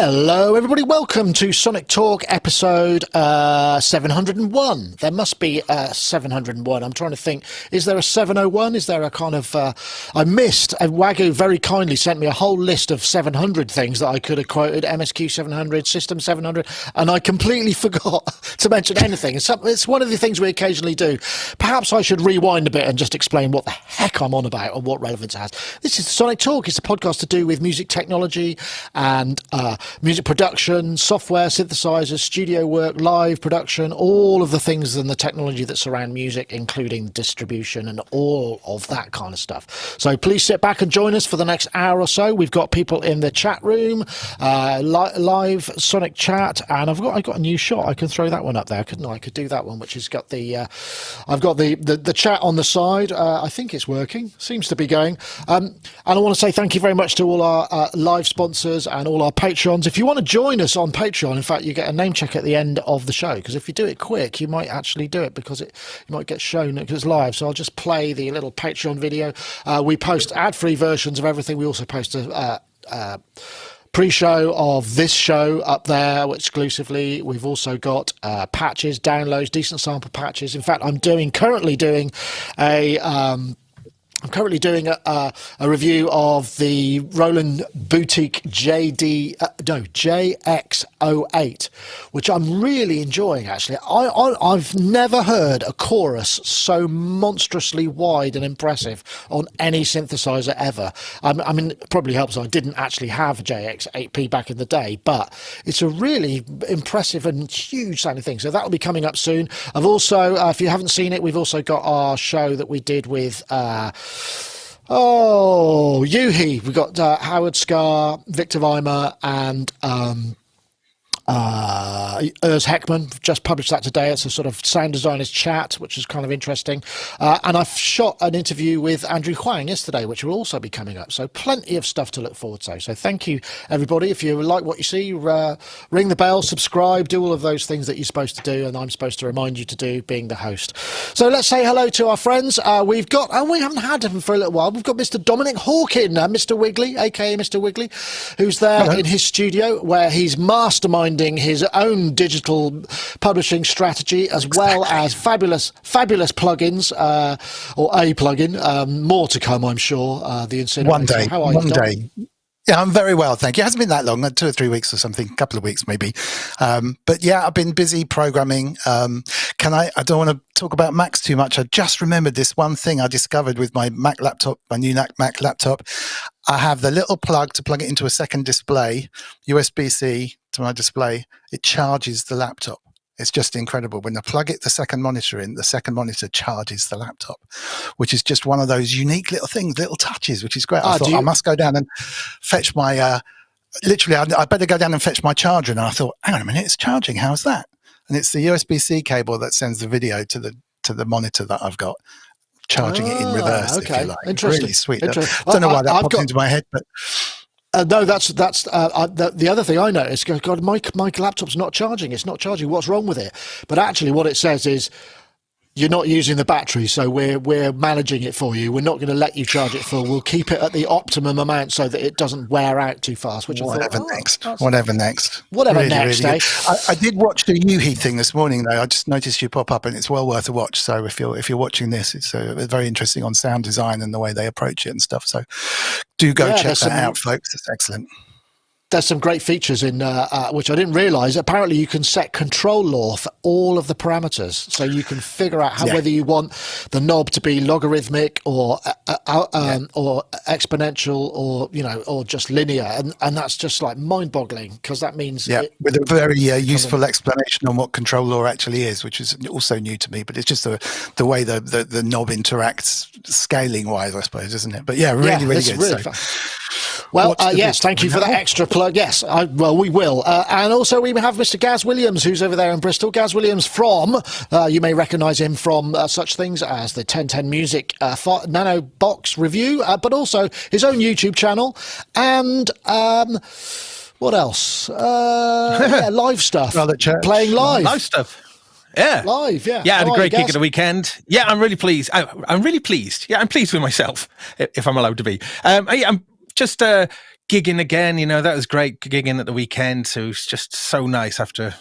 Hello, everybody. Welcome to Sonic Talk episode 701. There must be 701. I'm trying to think. Is there a 701? Is there a kind of... I missed. Wagyu very kindly sent me a whole list of 700 things that I could have quoted. MSQ 700, System 700. And I completely forgot to mention anything. It's one of the things we occasionally do. Perhaps I should rewind a bit and just explain what the heck I'm on about and what relevance it has. This is Sonic Talk. It's a podcast to do with music technology and... music production, software, synthesizers, studio work, live production, all of the things and the technology that surround music, including distribution and all of that kind of stuff. So please sit back and join us for the next hour or so. We've got people in the chat room, live Sonic chat, and I've got a new shot. I can throw that one up there, couldn't I? I could do that one, which has got the I've got the chat on the side. I think it's working. Seems to be going. And I want to say thank you very much to all our live sponsors and all our Patreons. If you want to join us on Patreon, in fact, you get a name check at the end of the show, because if you do it quick, you might actually do it because you might get shown because it's live. So I'll just play the little Patreon video. We post ad-free versions of everything. We also post a pre-show of this show up there exclusively. We've also got patches, downloads, decent sample patches. In fact, I'm currently doing a review of the Roland Boutique JX08, which I'm really enjoying, actually. I've never heard a chorus so monstrously wide and impressive on any synthesizer ever. I mean, it probably helps I didn't actually have a JX8P back in the day, but it's a really impressive and huge sounding thing. So that'll be coming up soon. I've also, if you haven't seen it, we've also got our show that we did with... Yuhi. We've got Howard Scar, Victor Weimer, and Urs Heckman. Just published that today. It's a sort of sound designers chat, which is kind of interesting. And I've shot an interview with Andrew Huang yesterday, which will also be coming up. So plenty of stuff to look forward to. So thank you, everybody. If you like what you see, ring the bell, subscribe, do all of those things that you're supposed to do, and I'm supposed to remind you to do, being the host. So let's say hello to our friends. We haven't had him for a little while. We've got Mr. Dominic Hawkin, Mr. Wiggly, aka Mr. Wiggly, who's there in his studio where he's masterminding his own digital publishing strategy, as well as fabulous plugins, or a plugin. More to come, I'm sure. The Incinerator. One day. How are you, Dom? Yeah, I'm very well, thank you. It hasn't been that long, 2 or 3 weeks or something, a couple of weeks maybe. But yeah, I've been busy programming. I don't want to talk about Macs too much. I just remembered this one thing I discovered with my Mac laptop, my new Mac laptop. I have the little plug to plug it into a second display, USB-C to my display. It charges the laptop. It's just incredible. When I plug the second monitor in, the second monitor charges the laptop, which is just one of those unique little things, little touches, which is great. I thought I must go down and fetch my, I better go down and fetch my charger. And I thought, hang on a minute, it's charging. How's that? And it's the USB-C cable that sends the video to the monitor that I've got, charging it in reverse, if you like. Interesting. Really sweet. I don't know why that popped into my head, but... no, that's the other thing I noticed. God, my laptop's not charging. It's not charging. What's wrong with it? But actually, what it says is you're not using the battery, so we're managing it for you. We're not going to let you charge it full. We'll keep it at the optimum amount so that it doesn't wear out too fast. Whatever next. Really, next, eh? I did watch the Yuhi thing this morning, though. I just noticed you pop up, and it's well worth a watch. So if you're watching this, it's very interesting on sound design and the way they approach it and stuff. So do go check that out, folks. It's excellent. There's some great features in which I didn't realise. Apparently, you can set control law for all of the parameters, so you can figure out whether you want the knob to be logarithmic or exponential, or just linear, and that's just like mind-boggling, because that means with a very useful explanation on what control law actually is, which is also new to me. But it's just the way the knob interacts scaling-wise, I suppose, isn't it? But really good. Really fun. Well, yes, thank you for that extra plug. Yes, we will. And also we have Mr. Gaz Williams, who's over there in Bristol. Gaz Williams from, you may recognise him from such things as the 1010 Music Nanobox review, but also his own YouTube channel. And what else? Live stuff. Playing live. Live stuff. Yeah. Live, yeah. Yeah, I had a great gig at the weekend. Yeah, I'm really pleased. I'm really pleased. Yeah, I'm pleased with myself, if I'm allowed to be. I'm just gigging again. That was great gigging at the weekend. So it's just so nice after,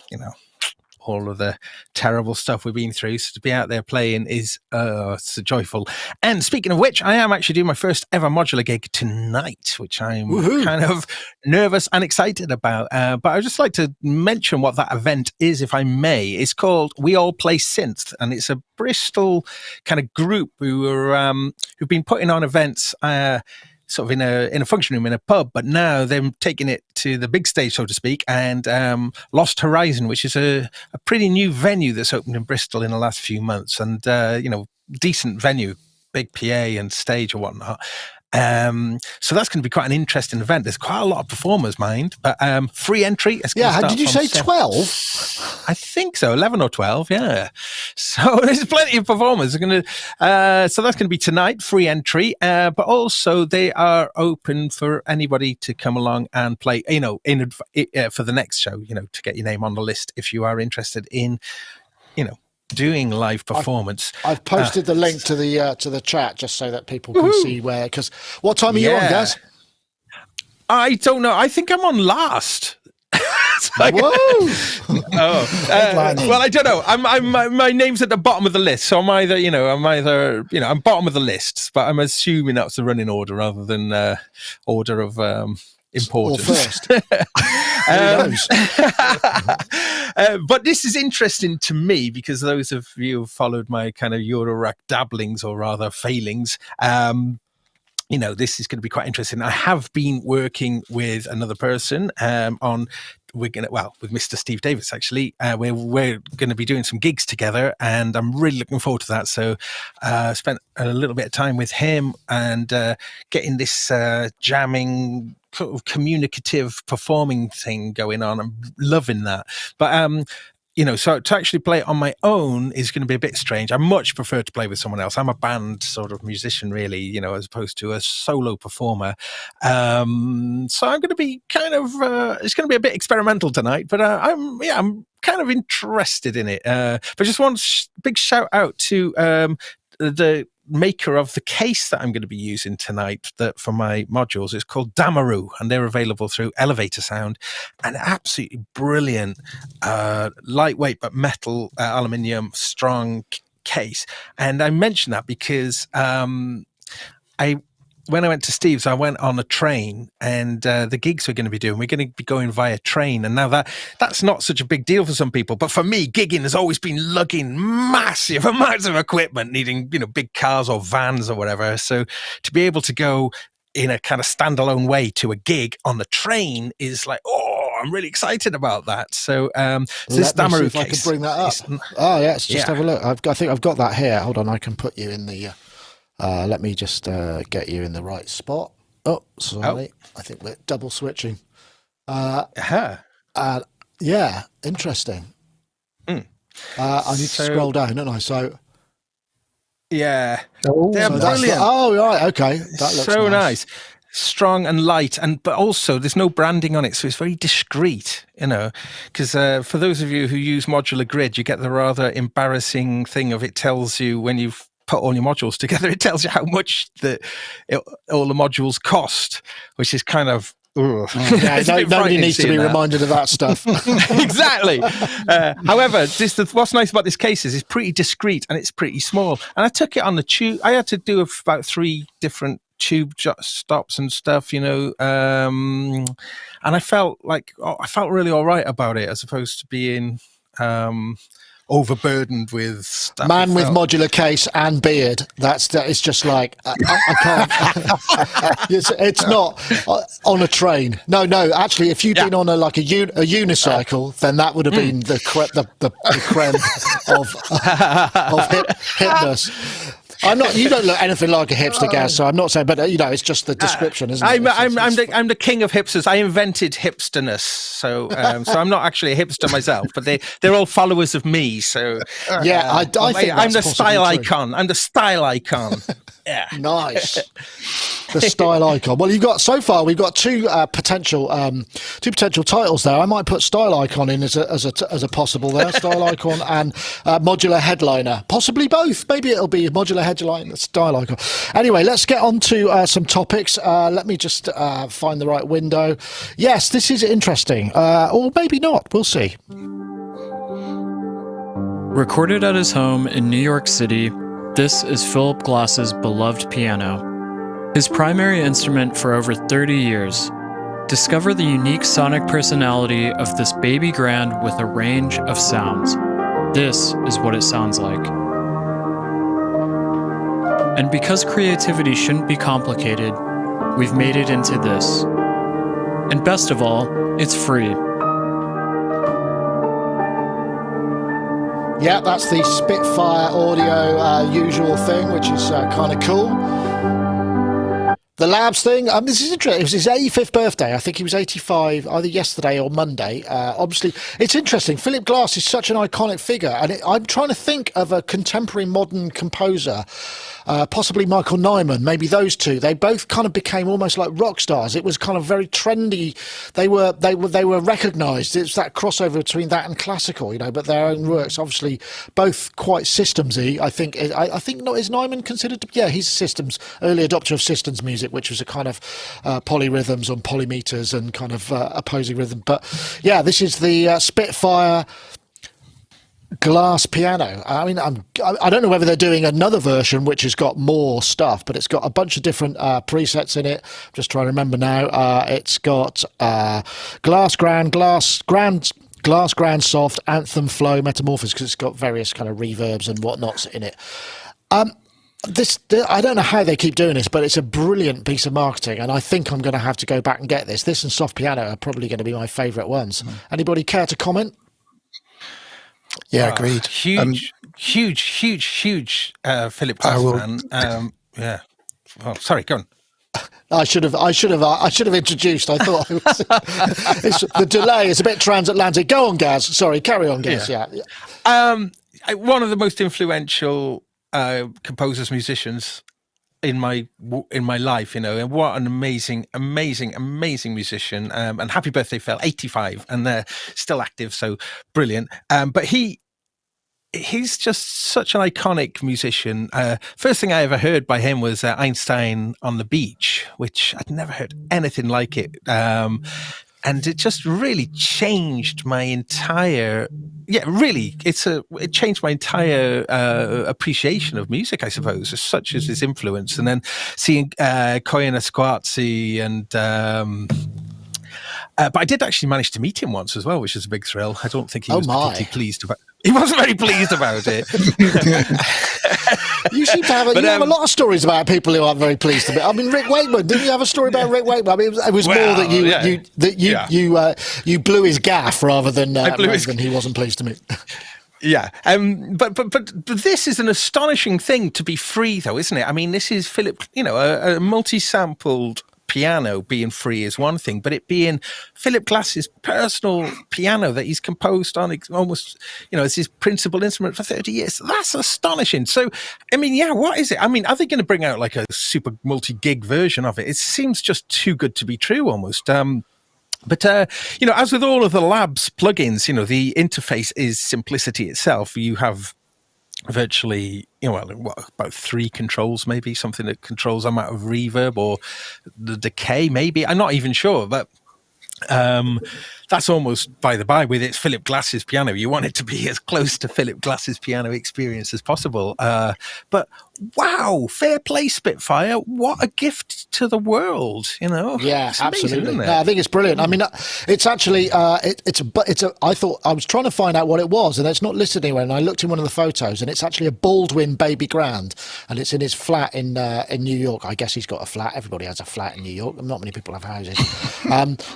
all of the terrible stuff we've been through. So to be out there playing is so joyful. And speaking of which, I am actually doing my first ever modular gig tonight, which I'm kind of nervous and excited about. But I'd just like to mention what that event is, if I may. It's called We All Play Synth, and it's a Bristol kind of group who've been putting on events sort of in a function room in a pub, but now they're taking it to the big stage, so to speak, and Lost Horizon, which is a pretty new venue that's opened in Bristol in the last few months, and decent venue, big PA and stage or whatnot. So that's going to be quite an interesting event. There's quite a lot of performers, mind, but free entry. Did you say 12? I think so, 11 or 12, yeah. So there's plenty of performers. So that's going to be tonight, free entry, but also they are open for anybody to come along and play, for the next show, to get your name on the list if you are interested in, doing live performance. I've posted the link to the chat just so that people can see where. Because what time are you on, Gaz? I don't know. I think I'm on last. Whoa! Well, I don't know. My name's at the bottom of the list, so I'm either I'm bottom of the list, but I'm assuming that's the running order rather than order of importance. Or first. Who knows? But this is interesting to me because those of you who followed my kind of Eurorack dabblings, or rather failings, this is going to be quite interesting. I have been working with another person with Mr. Steve Davis, actually. We're going to be doing some gigs together, and I'm really looking forward to that. So I spent a little bit of time with him and getting this jamming, communicative performing thing going on. I'm loving that. But so to actually play it on my own is going to be a bit strange. I much prefer to play with someone else. I'm a band sort of musician, really, as opposed to a solo performer. So I'm going to be kind of, it's going to be a bit experimental tonight, but I'm kind of interested in it. But just one big shout out to the maker of the case that I'm going to be using tonight for my modules. It's called Damaru, and they're available through Elevator Sound. An absolutely brilliant, lightweight but metal, aluminium, strong case. And I mention that because when I went to Steve's, I went on a train, and the gigs we're going to be doing, we're going to be going via train. And now that's not such a big deal for some people. But for me, gigging has always been lugging massive amounts of equipment, needing, big cars or vans or whatever. So to be able to go in a kind of standalone way to a gig on the train is like, I'm really excited about that. So, this Damaru case. I could bring that up. Let's just have a look. I think I've got that here. Hold on, I can put you in the... let me just get you in the right spot. Oh, sorry. I think we're double switching. Yeah, interesting. I need to scroll down, don't I? So, yeah. They're brilliant. Right. Okay. That looks so nice. Strong and light, but also there's no branding on it, so it's very discreet, because for those of you who use modular grid, you get the rather embarrassing thing of it tells you when you've put all your modules together, it tells you how much all the modules cost, which is kind of nobody needs to be reminded of that stuff. Exactly. However, what's nice about this case is it's pretty discreet and it's pretty small. And I took it on the tube. I had to do about 3 different tube stops and stuff, and I felt really all right about it, as opposed to being overburdened with stuff. Man with modular case and beard. It's just like I can't. it's not on a train. No. Actually, if you'd been on a unicycle, then that would have been the creme of hipness. I'm not. You don't look anything like a hipster, Gaz. So I'm not saying, but it's just the description, isn't it? I'm the king of hipsters. I invented hipsterness, so I'm not actually a hipster myself, but they're all followers of me. So I think I'm the style icon. I'm the style icon. Yeah, nice. The style icon. Well, we've got two potential titles there. I might put style icon in as a possible there. Style icon and modular headliner, possibly both. Maybe it'll be modular headline style icon. Anyway, let's get on to some topics. Let me just find the right window. Yes, this is interesting, or maybe not. We'll see. Recorded at his home in New York City, this is Philip Glass's beloved piano. His primary instrument for over 30 years. Discover the unique sonic personality of this baby grand with a range of sounds. This is what it sounds like. And because creativity shouldn't be complicated, we've made it into this. And best of all, it's free. Yeah, that's the Spitfire audio usual thing, which is kind of cool. The Labs thing, this is interesting. It was his 85th birthday. I think he was 85 either yesterday or Monday. Obviously, it's interesting. Philip Glass is such an iconic figure. And I'm trying to think of a contemporary modern composer, possibly Michael Nyman, maybe those two. They both kind of became almost like rock stars. It was kind of very trendy. They were recognised. It's that crossover between that and classical, but their own works, obviously, both quite systemsy. I think not, is Nyman considered to be? Yeah, he's a systems, early adopter of systems music, which was a kind of polyrhythms on polymeters and kind of opposing rhythm. But yeah, this is the Spitfire Glass piano. I mean, I don't know whether they're doing another version which has got more stuff, but it's got a bunch of different presets in it. I'm just trying to remember now. It's got Glass Grand Soft, Anthem Flow, Metamorphosis, because it's got various kind of reverbs and whatnots in it. I don't know how they keep doing this, but it's a brilliant piece of marketing, and I think I'm going to have to go back and get this. This and soft piano are probably going to be my favourite ones. Anybody care to comment? Yeah, agreed. Huge Philip Glass fan. Yeah. Oh, sorry, go on. I should have introduced. I thought the delay is a bit transatlantic. Go on, Gaz. Sorry, carry on, Gaz. Yeah. One of the most influential composers, musicians in my life, and what an amazing musician. And happy birthday, Phil, 85, and they're still active, so brilliant. But he's just such an iconic musician. First thing I ever heard by him was Einstein on the Beach, which I'd never heard anything like it. And it just really changed my entire, it changed my entire appreciation of music, I suppose, such as his influence. And then seeing Koyan Esquartzi and... but I did actually manage to meet him once as well, which is a big thrill. I don't think he was particularly pleased about it. He wasn't very pleased about it. You seem to have have a lot of stories about people who aren't very pleased about it. I mean, Rick Wakeman, didn't you have a story about Rick Wakeman? I mean, it was more that you blew his gaff rather than he wasn't pleased to meet. Yeah, but this is an astonishing thing to be free, though, isn't it? I mean, this is Philip, a multi-sampled piano being free is one thing, but it being Philip Glass's personal piano that he's composed on almost, it's his principal instrument for 30 years. That's astonishing. So, I mean, what is it? I mean, are they going to bring out like a super multi-gig version of it? It seems just too good to be true almost. But, as with all of the Labs plugins, the interface is simplicity itself. You have virtually, about 3 controls, maybe something that controls amount of reverb or the decay, maybe. I'm not even sure, but that's almost by the by. With its Philip Glass's piano, you want it to be as close to Philip Glass's piano experience as possible. But wow, fair play, Spitfire! What a gift to the world, Yeah, it's absolutely. amazing, No, I think it's brilliant. I mean, it's actually I thought I was trying to find out what it was, and it's not listed anywhere. And I looked in one of the photos, and it's actually a Baldwin Baby Grand, and it's in his flat in New York. I guess he's got a flat. Everybody has a flat in New York. Not many people have houses.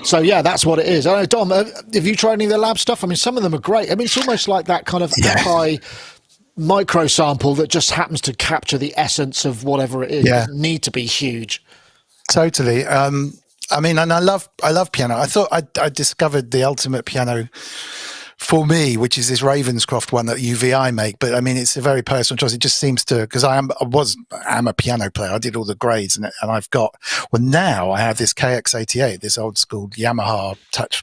So yeah, that's what it is. I know, Dom, have you tried any of the Lab stuff? I mean, some of them are great. I mean, it's almost like that kind of high micro sample that just happens to capture the essence of whatever it is. It doesn't need to be huge. Totally. I mean, and I love piano. I thought I discovered the ultimate piano for me, which is this Ravenscroft one that UVI make. But I mean, it's a very personal choice. It just seems to, because I'm a piano player. I did all the grades, and I've got, well, now I have this KX88, this old school Yamaha touch,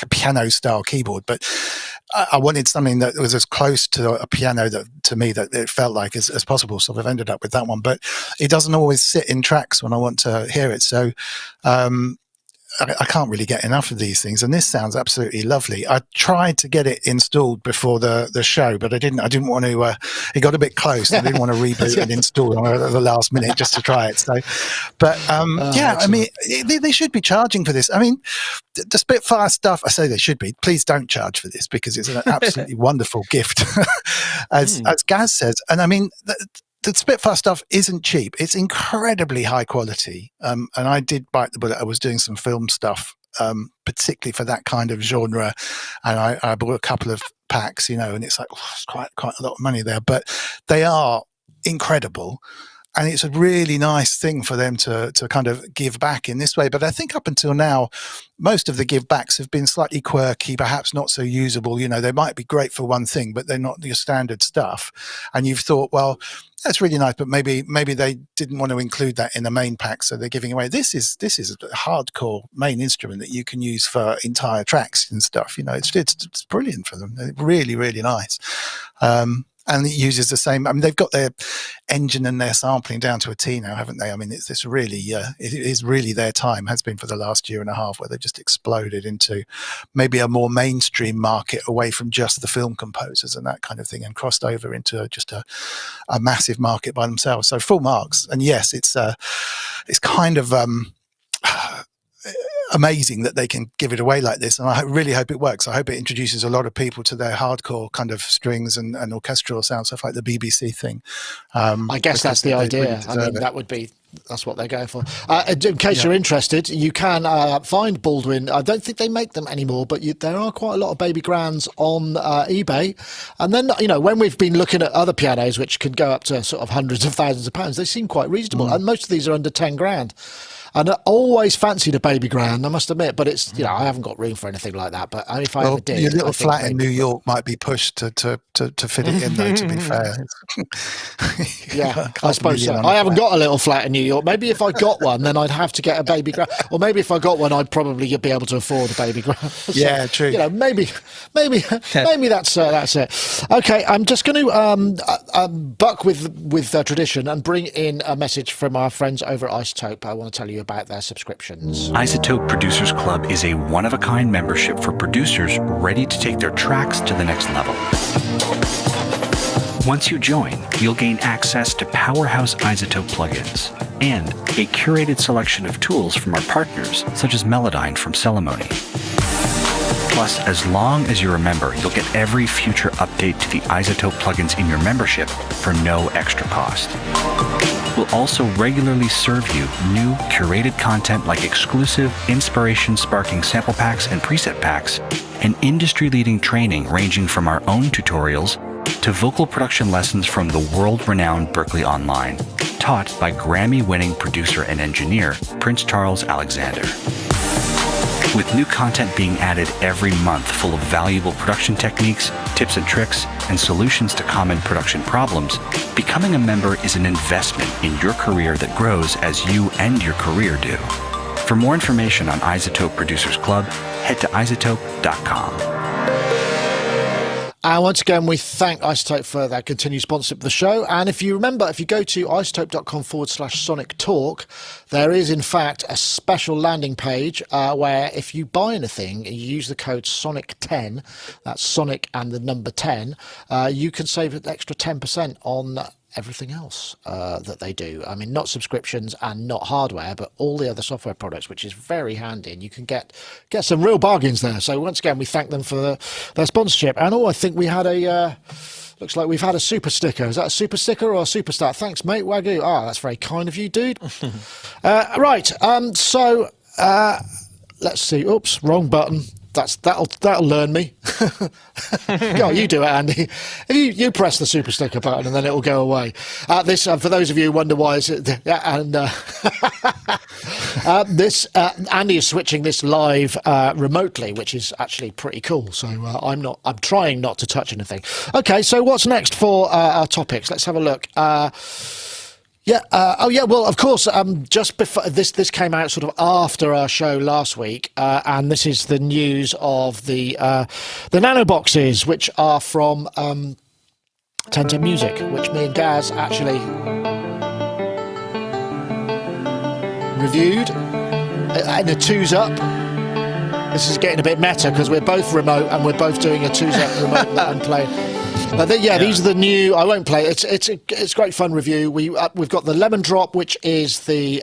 piano style keyboard. But I wanted something that was as close to a piano to me that it felt like as possible. So I've ended up with that one, but it doesn't always sit in tracks when I want to hear it. So, I can't really get enough of these things, and this sounds absolutely lovely. I tried to get it installed before the show, but I didn't want to. It got a bit close. I didn't want to reboot and install it at the last minute just to try it. So, but I mean, they should be charging for this. I mean, the Spitfire stuff. I say they should be. Please don't charge for this because it's an absolutely wonderful gift, as Gaz says. And I mean. The Spitfire stuff isn't cheap. It's incredibly high quality. And I did bite the bullet. I was doing some film stuff, particularly for that kind of genre. And I bought a couple of packs, and it's like, it's quite a lot of money there. But they are incredible. And it's a really nice thing for them to kind of give back in this way. But I think up until now, most of the give backs have been slightly quirky, perhaps not so usable. They might be great for one thing, but they're not your standard stuff. And you've thought, well, that's really nice, but maybe they didn't want to include that in the main pack, so they're giving away. This is a hardcore main instrument that you can use for entire tracks and stuff. It's brilliant for them. They're really, really nice. And it uses the same. I mean, they've got their engine and their sampling down to a T now, haven't they? I mean, it is really their time, has been for the last year and a half, where they've just exploded into maybe a more mainstream market away from just the film composers and that kind of thing, and crossed over into just a massive market by themselves. So full marks. And yes, it's kind of amazing that they can give it away like this, and I really hope it works. I hope it introduces a lot of people to their hardcore kind of strings and orchestral sound stuff, like the BBC thing. I guess that's the idea. Really that's what they're going for. In case you're interested, you can find Baldwin. I don't think they make them anymore, but there are quite a lot of baby grands on eBay. And then, when we've been looking at other pianos, which can go up to sort of hundreds of thousands of pounds, they seem quite reasonable. And most of these are under 10 grand. And I always fancied a baby grand, I must admit, but it's, I haven't got room for anything like that. But if I ever did, your little flat in New York might be pushed to fit it in, though, to be fair. Yeah, I suppose so. I haven't got a little flat in New York. Maybe if I got one, then I'd have to get a baby grand. Or maybe if I got one, I'd probably be able to afford a baby grand. So, yeah, true. Maybe that's it. Okay, I'm just going to buck with tradition and bring in a message from our friends over at iZotope. I want to tell you about their subscriptions. iZotope Producers Club is a one-of-a-kind membership for producers ready to take their tracks to the next level. Once you join, you'll gain access to powerhouse iZotope plugins and a curated selection of tools from our partners, such as Melodyne from Celemony. Plus, as long as you're a member, you'll get every future update to the iZotope plugins in your membership for no extra cost. We'll also regularly serve you new curated content like exclusive inspiration-sparking sample packs and preset packs, and industry-leading training ranging from our own tutorials to vocal production lessons from the world-renowned Berklee Online, taught by Grammy-winning producer and engineer Prince Charles Alexander. With new content being added every month full of valuable production techniques, tips and tricks, and solutions to common production problems, becoming a member is an investment in your career that grows as you and your career do. For more information on iZotope Producers Club, head to iZotope.com. And once again, we thank iZotope for their continued sponsorship of the show. And if you remember, if you go to iZotope.com/Sonictalk, there is, in fact, a special landing page where if you buy anything, you use the code SONIC10, that's Sonic and the number 10, you can save an extra 10% on everything else that they do. I mean, not subscriptions and not hardware, but all the other software products, which is very handy, and you can get some real bargains there. So once again, we thank them for their sponsorship. And I think we had looks like we've had a super sticker. Is that a super sticker or a super stat? Thanks, mate. Wagyu. That's very kind of you, dude. Right. So let's see. Oops, wrong button. That'll learn me. Go, you do it, Andy. If you press the super sticker button and then it will go away. This, for those of you who wonder why, Andy is switching this live remotely, which is actually pretty cool. So I'm trying not to touch anything. Okay, so what's next for our topics? Let's have a look. Well, of course, just before this came out sort of after our show last week, and this is the news of the Nanoboxes, which are from 1010 Music, which me and Gaz actually reviewed in a twos up. This is getting a bit meta because we're both remote and we're both doing a twos up remote that I'm playing. These are the new. I won't play. It's great fun review. We've got the Lemon Drop, which is the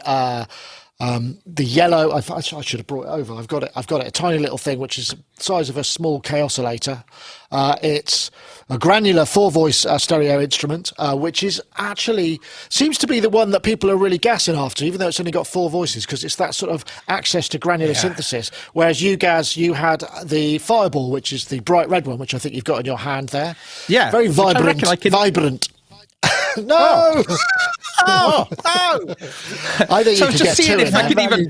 yellow. I should have brought it over. I've got it. A tiny little thing, which is the size of a small K-oscillator. It's a granular 4-voice stereo instrument, which is actually seems to be the one that people are really gassing after, even though it's only got 4 voices, because it's that sort of access to granular synthesis. Whereas you, Gaz, you had the Fireball, which is the bright red one, which I think you've got in your hand there. Yeah, very vibrant. Vibrant. No! Oh, no! I think you could get two in I could even.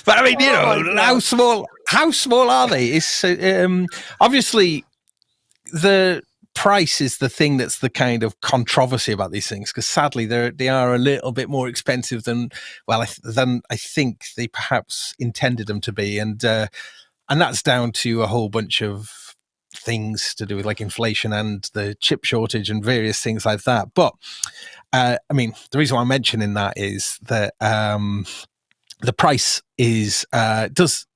But I mean, how small are they? It's obviously the price is the thing that's the kind of controversy about these things, because sadly they are a little bit more expensive than I think they perhaps intended them to be, and that's down to a whole bunch of things to do with like inflation and the chip shortage and various things like that. But I mean, the reason why I'm mentioning that is that the price is does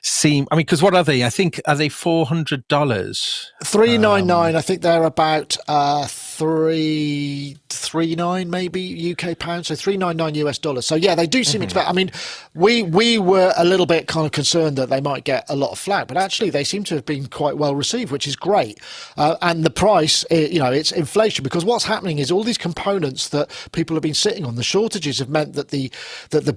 seem. I mean, because what are they? I think are they $400? $399. I think they're about $339 maybe UK pounds, so $399 US. So yeah, they do seem expensive. I mean, we were a little bit kind of concerned that they might get a lot of flack, but actually they seem to have been quite well received, which is great. And the price, it's inflation, because what's happening is all these components that people have been sitting on, the shortages have meant that the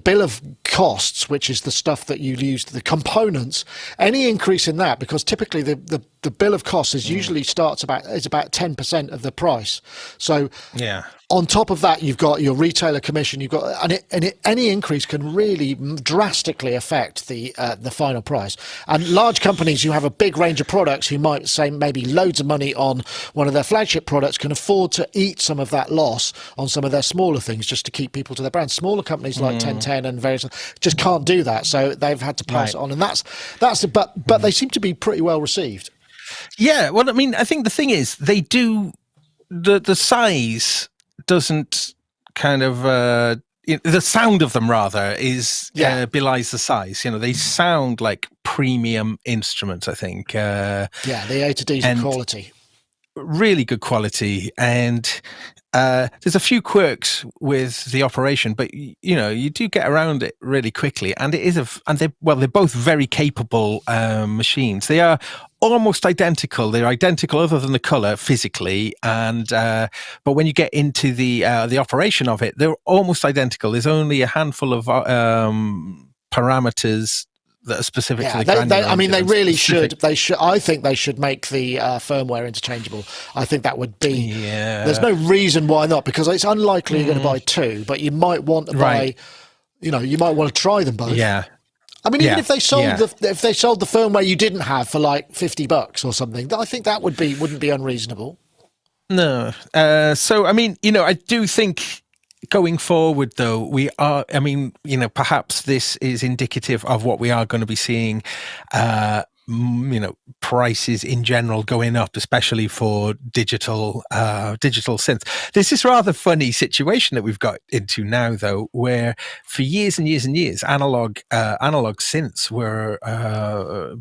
bill of costs, which is the stuff that you use, the components, any increase in that, because typically the bill of costs is usually about 10% of the price. So on top of that, you've got your retailer commission. You've got any increase can really drastically affect the final price. And large companies who have a big range of products, who might say maybe loads of money on one of their flagship products, can afford to eat some of that loss on some of their smaller things just to keep people to their brand. Smaller companies like 1010 and various just can't do that, so they've had to pass it on. And but they seem to be pretty well received. Yeah, well, I mean, I think the thing is, they do the size doesn't kind of the sound of them rather is belies the size. They sound like premium instruments, I think. The A to D's are quality, really good quality, and there's a few quirks with the operation, but you do get around it really quickly, and it is they're both very capable machines. They are almost identical. They're identical other than the color physically, and but when you get into the operation of it, they're almost identical. There's only a handful of parameters that are specific to the granular. I mean, they really should. I think they should make the firmware interchangeable. I think that would be. Yeah. There's no reason why not, because it's unlikely you're going to buy two, but you might want to buy. You might want to try them both. Yeah. I mean, even if they sold the firmware you didn't have for like $50 or something, I think that wouldn't be unreasonable. No. So I mean, I do think going forward, though, we are. I mean, perhaps this is indicative of what we are going to be seeing. Prices in general going up, especially for digital synth. There's this rather funny situation that we've got into now, though, where for years and years and years, analog synths were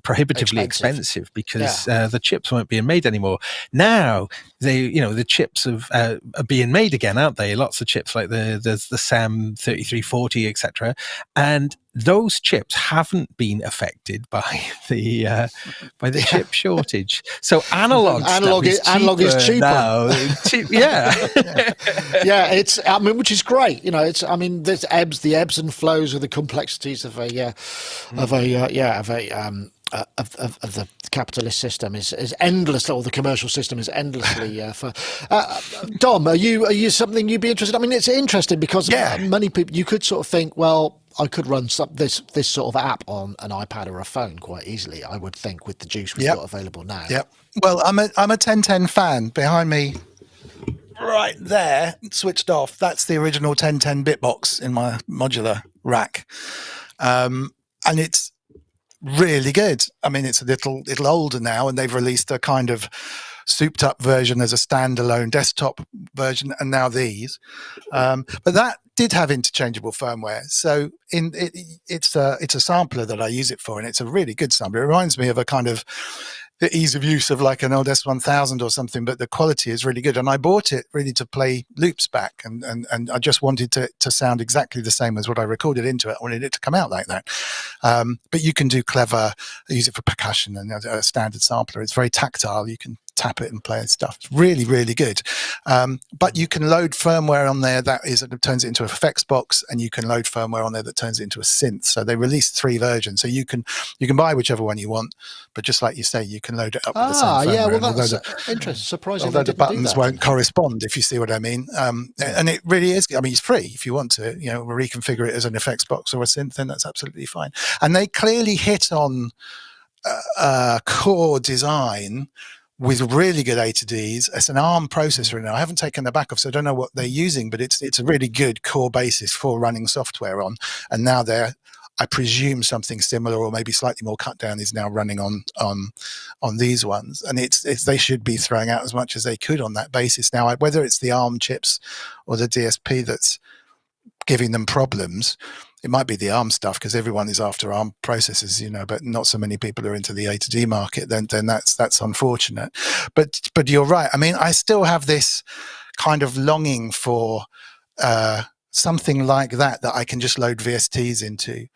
prohibitively expensive because the chips weren't being made anymore. Now the chips are being made again, aren't they? Lots of chips like there's the SAM 3340, etc. And those chips haven't been affected by the chip shortage. So analog is cheaper now. It's which is great. There's the ebbs and flows of the complexities of a of the capitalist system is endless, or the commercial system is endlessly for. Dom, are you something you'd be interested? I mean, it's interesting because many people, you could sort of think, well, I could run this sort of app on an iPad or a phone quite easily, I would think, with the juice we've got available now. Yep. Well, I'm a 1010 fan. Behind me, right there, switched off. That's the original 1010 bitbox in my modular rack, and it's really good. I mean, it's a little older now, and they've released a kind of souped up version as a standalone desktop version, and now these. But that did have interchangeable firmware, so it's a sampler that I use it for, and it's a really good sampler. It reminds me of a kind of the ease of use of like an old S1000 or something, but the quality is really good. And I bought it really to play loops back, and I just wanted to sound exactly the same as what I recorded into it. I wanted it to come out like that. But you can do use it for percussion and a standard sampler. It's very tactile. You can tap it and play and stuff. It's really, really good. But you can load firmware on there that turns it into an effects box, and you can load firmware on there that turns it into a synth. So they released 3 versions. So you can buy whichever one you want, but just like you say, you can load it up with the same firmware. Yeah, well, that's interesting. Surprising. Although the buttons won't correspond, if you see what I mean. And it really is. I mean, it's free if you want to, reconfigure it as an effects box or a synth, then that's absolutely fine. And they clearly hit on core design with really good A to Ds. It's an ARM processor now. I haven't taken the back off, so I don't know what they're using, but it's a really good core basis for running software on. And now I presume something similar, or maybe slightly more cut down, is now running on these ones. And they should be throwing out as much as they could on that basis. Now, whether it's the ARM chips or the DSP that's giving them problems, it might be the ARM stuff, because everyone is after ARM processors, but not so many people are into the A to D market. Then that's unfortunate. But you're right. I mean, I still have this kind of longing for something like that I can just load VSTs into.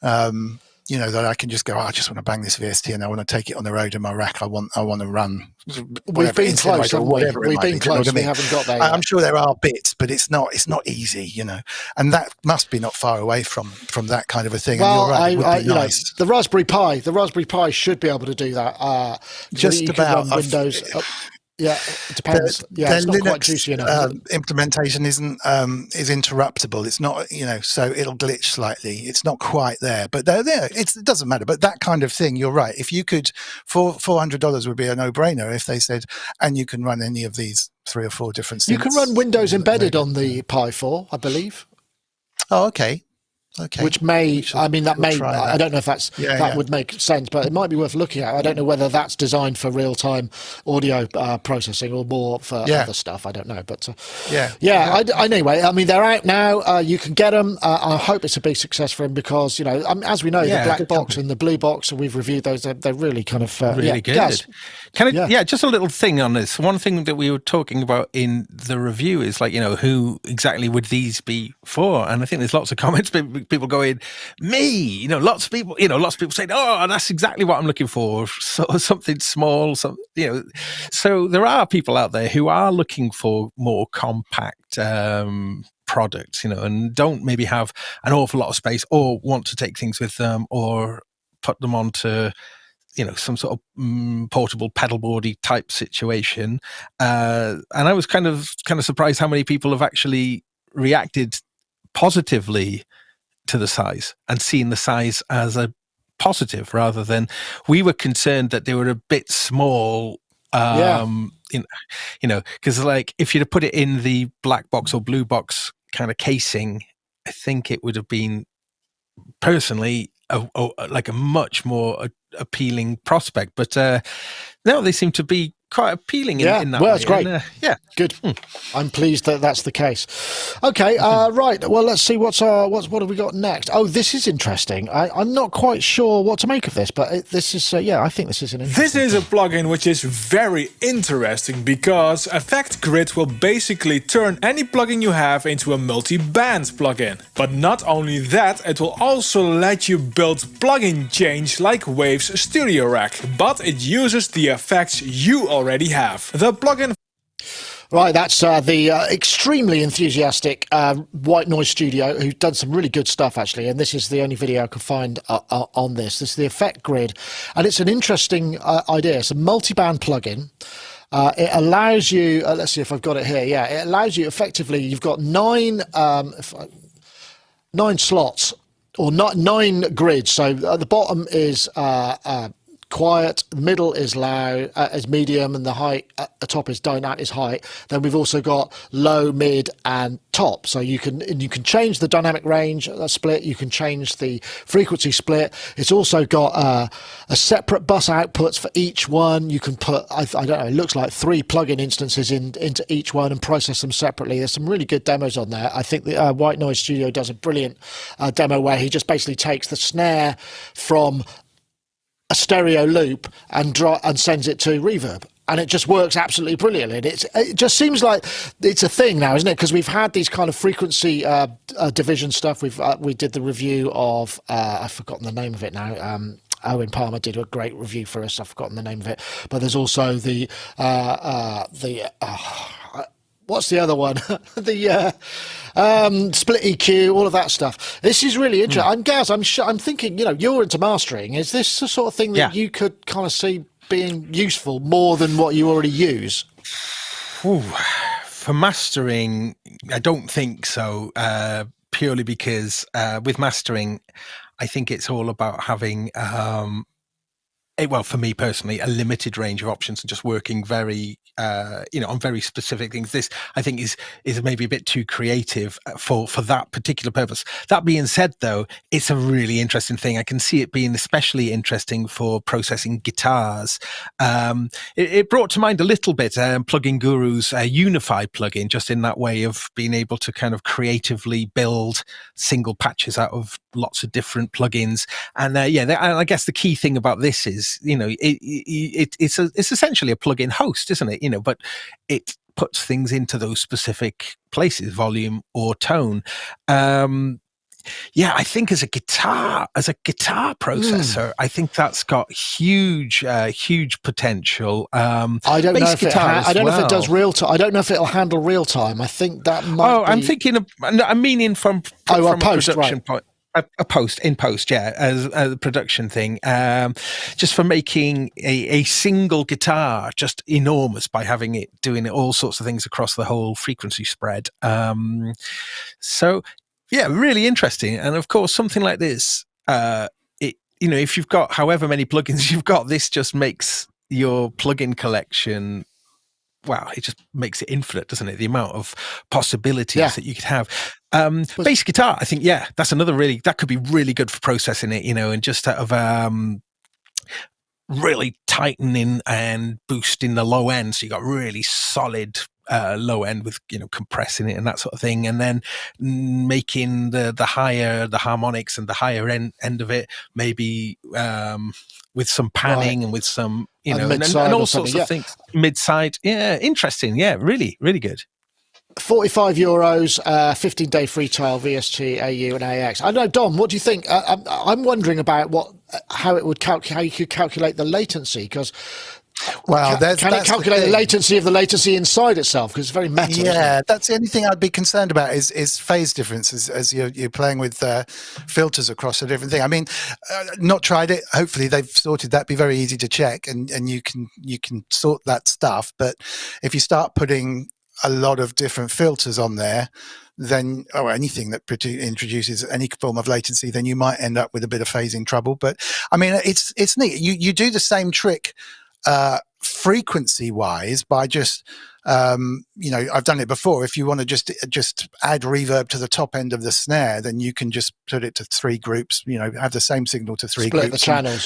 That I can just go, I just want to bang this VST and I want to take it on the road in my rack. I want to run. We've been close, haven't we? We've been close. We haven't got there yet. I'm sure there are bits, but it's not easy, and that must be not far away from that kind of a thing. Well, and you're right, it would be nice. The Raspberry Pi should be able to do that. Just about Windows. Yeah, it depends. It's not quite juicy enough. Implementation is interruptible. It's not, so it'll glitch slightly. It's not quite there, but they're there. It doesn't matter. But that kind of thing, you're right. If you could, $400 would be a no-brainer if they said, and you can run any of these 3 or 4 different synths. You can run Windows embedded on the Pi 4, I believe. Oh, okay. Which I don't know if that would make sense, but it might be worth looking at. I don't know whether that's designed for real-time audio processing or more for other stuff. I don't know, but anyway, I mean, they're out now. You can get them. I hope it's a big success for them, because as we know, the black box and the blue box, and we've reviewed those. They're really kind of really good. Gaz. Just a little thing on this. One thing that we were talking about in the review is who exactly would these be for? And I think there's lots of comments. People going, me, lots of people saying, oh, that's exactly what I'm looking for. So, something small, so there are people out there who are looking for more compact products, and don't maybe have an awful lot of space, or want to take things with them, or put them onto some sort of portable pedalboardy type situation. And I was kind of surprised how many people have actually reacted positively to the size and seen the size as a positive, rather than, we were concerned that they were a bit small. Because if you'd have put it in the black box or blue box kind of casing, I think it would have been personally like a much more appealing prospect. But now they seem to be quite appealing in that way. It's great. And, good. I'm pleased that that's the case. Okay, right. Well, let's see what have we got next. Oh, this is interesting. I'm not quite sure what to make of this, but this is I think this is an interesting. This is a plugin which is very interesting, because Effect Grid will basically turn any plugin you have into a multi-band plugin. But not only that, it will also let you build plugin chains like Wave's Stereo Rack, but it uses the effects you already have. The plugin. Right, that's the extremely enthusiastic White Noise Studio, who's done some really good stuff, actually. And this is the only video I could find on this. This is the effect grid. And it's an interesting idea. It's a multi-band plugin. It allows you, let's see if I've got it here. Yeah, it allows you effectively, you've got nine slots, or nine grids. So at the bottom is quiet, the middle is loud, is medium, and the height at the top is high. Then we've also got low, mid, and top. So you can change the dynamic range split. You can change the frequency split. It's also got a separate bus outputs for each one. You can put, I don't know, it looks like 3 plugin instances into each one and process them separately. There's some really good demos on there. I think the White Noise Studio does a brilliant demo where he just basically takes the snare from a stereo loop and sends it to reverb, and it just works absolutely brilliantly. It just seems like it's a thing now, isn't it? Because we've had these kind of frequency division stuff. We did the review of I've forgotten the name of it now. Owen Palmer did a great review for us. I've forgotten the name of it, but there's also the what's the other one? The split EQ, all of that stuff. This is really interesting. I'm Gaz. I'm thinking. You're into mastering. Is this the sort of thing that you could kind of see being useful more than what you already use? Ooh, for mastering, I don't think so. Purely because with mastering, I think it's all about having. Well, for me personally, a limited range of options and just working very, on very specific things. This, I think, is maybe a bit too creative for that particular purpose. That being said, though, it's a really interesting thing. I can see it being especially interesting for processing guitars. It brought to mind a little bit Plugin Guru's Unify plugin, just in that way of being able to kind of creatively build single patches out of lots of different plugins. And I guess the key thing about this is, it's essentially a plugin host, isn't it? But it puts things into those specific places, volume or tone. I think as a guitar processor, I think that's got huge potential. I don't know if if it does real time. I don't know if it'll handle real time. I think that might. I'm thinking of. I'm meaning from a production point. In post, as a production thing, just for making a single guitar just enormous by having it doing all sorts of things across the whole frequency spread. Really interesting. And of course, something like this, if you've got however many plugins you've got, this just makes your plugin collection. Wow, it just makes it infinite, doesn't it? The amount of possibilities that you could have. Bass guitar, I think, that's another that could be really good for processing it, and just out of really tightening and boosting the low end. So you got really solid low end with, compressing it and that sort of thing. And then making the harmonics and the higher end of it, maybe with some panning and with some, and all sorts of things. Mid-side. Yeah, interesting. Yeah, really, really good. €45, 15-day free trial, VST, AU, and AX. I know, Dom. What do you think? I'm wondering about how you could calculate the latency, because can it calculate the latency of the latency inside itself? Because it's very meta. Yeah, that's the only thing I'd be concerned about is phase differences as you're playing with filters across a different thing. I mean, not tried it. Hopefully they've sorted that. Be very easy to check, and you can sort that stuff. But if you start putting a lot of different filters on there, then anything that introduces any form of latency, then you might end up with a bit of phasing trouble. But I mean, it's neat. You do the same trick frequency wise by just I've done it before. If you want to just add reverb to the top end of the snare, then you can just put it to 3 groups, have the same signal to 3 groups. Split the channels,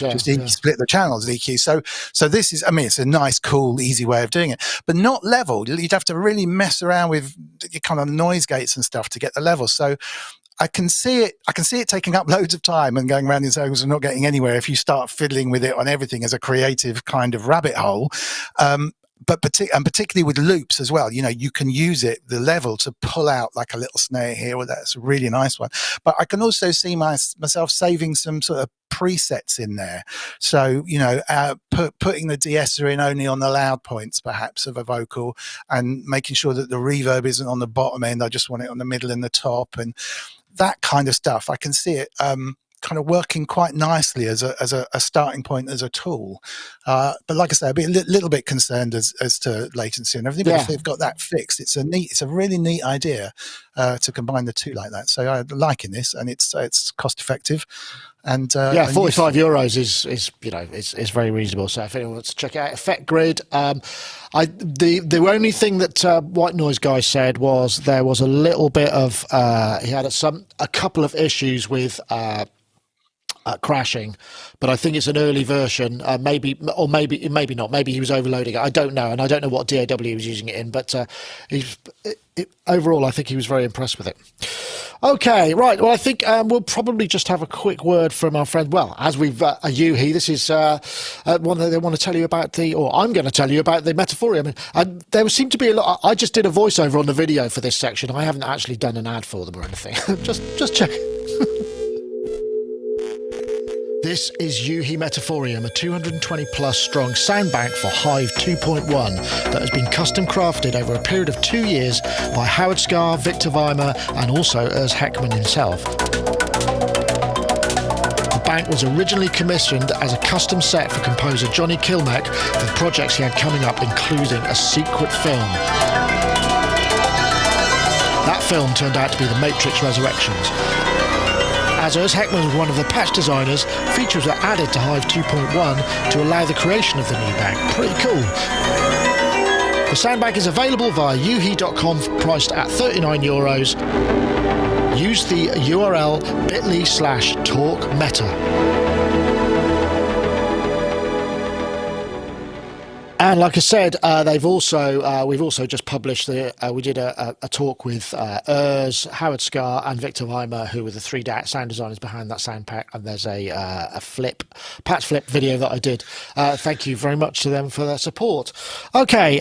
split the channels, EQ. So this is, it's a nice, cool, easy way of doing it, but not leveled. You'd have to really mess around with your kind of noise gates and stuff to get the levels. So I can see it taking up loads of time and going around in circles and not getting anywhere if you start fiddling with it on everything as a creative kind of rabbit hole. particularly with loops as well, you can use the level to pull out like a little snare here, or that's a really nice one. But I can also see myself saving some sort of presets in there. So, putting the de-esser in only on the loud points, perhaps, of a vocal, and making sure that the reverb isn't on the bottom end. I just want it on the middle and the top, and that kind of stuff. I can see it kind of working quite nicely as a starting point, as a tool. But like I say, I'd be a little bit concerned as to latency and everything. But if they've got that fixed, it's a really neat idea to combine the two like that. So I'm liking this, and it's cost effective. And €45 is very reasonable. So if anyone wants to check it out, Effect Grid. The only thing that White Noise guy said was there was a little bit of he had a couple of issues with crashing, but I think it's an early version. Maybe not. Maybe he was overloading it. I don't know, and I don't know what DAW he was using it in. But overall, I think he was very impressed with it. Okay, right. Well, I think we'll probably just have a quick word from our friend. Well, as we've Yuhi, this is one that they want to tell you about I'm going to tell you about the Metaphorium. And there seemed to be a lot. I just did a voiceover on the video for this section. I haven't actually done an ad for them or anything. just check. This is Yuhi Metaphorium, a 220 plus strong sound bank for Hive 2.1 that has been custom crafted over a period of 2 years by Howard Scarr, Victor Weimer, and also Urs Heckman himself. The bank was originally commissioned as a custom set for composer Johnny Kilmeck for the projects he had coming up, including a secret film. That film turned out to be The Matrix Resurrections. As Urs Heckman was one of the patch designers, features were added to Hive 2.1 to allow the creation of the new bank. Pretty cool. The soundbank is available via yuhi.com, priced at €39. Use the URL bit.ly/talkmeta. And like I said, we've also just published we did a talk with Urs, Howard Scarr, and Victor Weimer, who were the three sound designers behind that sound pack. And there's a patch flip video that I did. Thank you very much to them for their support. Okay,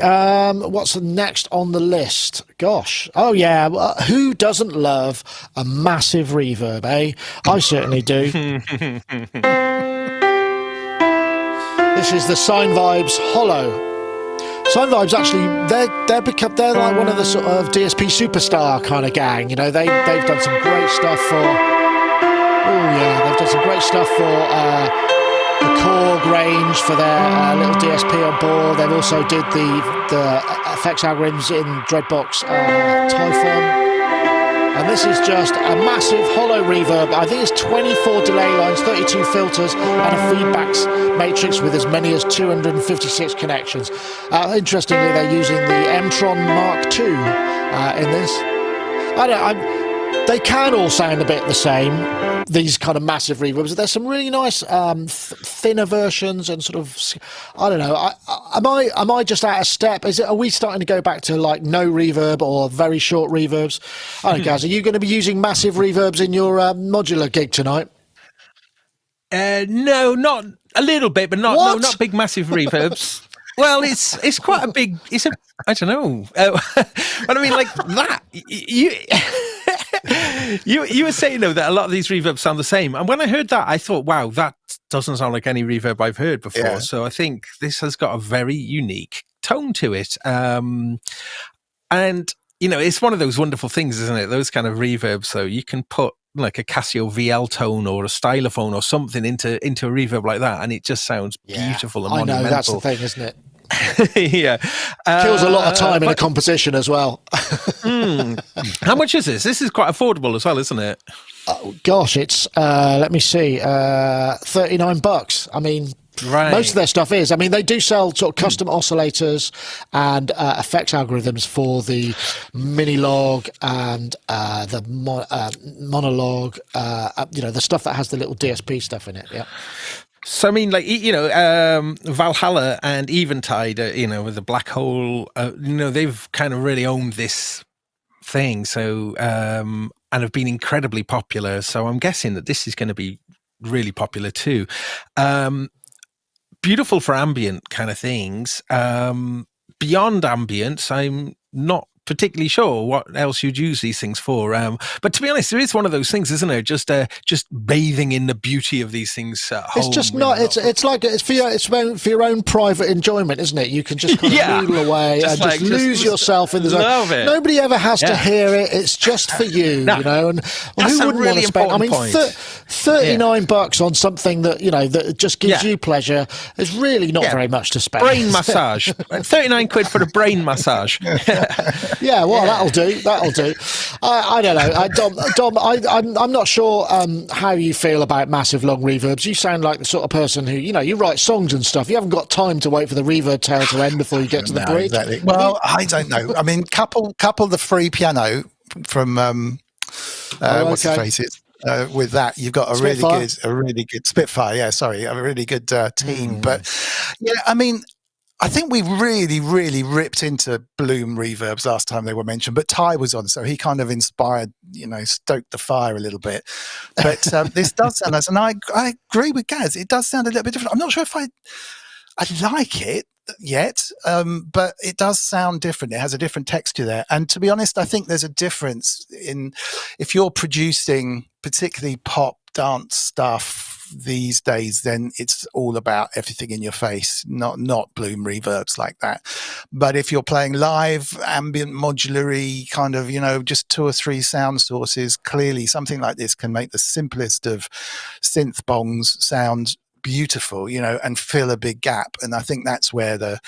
what's next on the list? Gosh, oh yeah, who doesn't love a massive reverb, eh? I certainly do. This is the Sine Vibes Hollow. Sine Vibes, actually, they're like one of the sort of DSP superstar kind of gang. They've done some great stuff for. They've done some great stuff for the Korg range for their little DSP on board. They've also did the effects algorithms in Dreadbox Typhon. And this is just a massive hollow reverb. I think it's 24 delay lines, 32 filters, and a feedback matrix with as many as 256 connections. Interestingly, they're using the M-Tron Mark II in this. They can all sound a bit the same, these kind of massive reverbs. There's some really nice thinner versions and sort of, I don't know. Am I just out of step? Are we starting to go back to like no reverb or very short reverbs? I don't know, guys. Are you going to be using massive reverbs in your modular gig tonight? No, not a little bit, but not big massive reverbs. Well, it's quite a big. I don't know. But I mean, like that. You were saying though that a lot of these reverbs sound the same, and when I heard that, I thought, wow, that doesn't sound like any reverb I've heard before. Yeah. So I think this has got a very unique tone to it, and it's one of those wonderful things, isn't it? Those kind of reverbs. So you can put like a Casio VL tone or a stylophone or something into a reverb like that, and it just sounds beautiful and monumental. I know, that's the thing, isn't it? Yeah. Kills a lot of time in a composition as well. How much is this? This is quite affordable as well, isn't it? Oh, gosh, it's, let me see, $39. I mean, right. Most of their stuff is. I mean, they do sell sort of custom oscillators and effects algorithms for the Minilog and the Monolog, the stuff that has the little DSP stuff in it. Yeah. So, I mean, like, Valhalla and Eventide, with the Black Hole, they've kind of really owned this thing. So, and have been incredibly popular. So I'm guessing that this is going to be really popular too. Beautiful for ambient kind of things. beyond ambience, I'm not particularly sure what else you'd use these things for. But to be honest, there is one of those things, isn't there? Just bathing in the beauty of these things at home. It's just not. It's like it's for your own private enjoyment, isn't it? You can just kind of noodle away and just lose yourself in the zone. Love it. Nobody ever has to hear it. It's just for you, you know. And who wouldn't want to spend? I mean, $39 on something that that just gives you pleasure is really not very much to spend. Brain massage. 39 quid for a brain massage. Yeah, well, that'll do. I don't know, Dom. I'm not sure how you feel about massive long reverbs. You sound like the sort of person who, you write songs and stuff. You haven't got time to wait for the reverb tail to end before you get to the bridge. Exactly. Well, I don't know. I mean, couple the free piano from what's the faces. With that, you've got a really good Spitfire. Yeah, sorry, a really good team. But yeah, I mean, I think we really ripped into Bloom reverbs last time they were mentioned, but Ty was on, so he kind of inspired, stoked the fire a little bit. But this does sound nice, and I agree with Gaz. It does sound a little bit different. I'm not sure if I like it yet, but it does sound different. It has a different texture there. And to be honest, I think there's a difference in if you're producing particularly pop dance stuff these days, then it's all about everything in your face, not Bloom reverbs like that. But if you're playing live, ambient, modulary kind of, just 2 or 3 sound sources, clearly something like this can make the simplest of synth bongs sound beautiful, and fill a big gap. And I think that's where the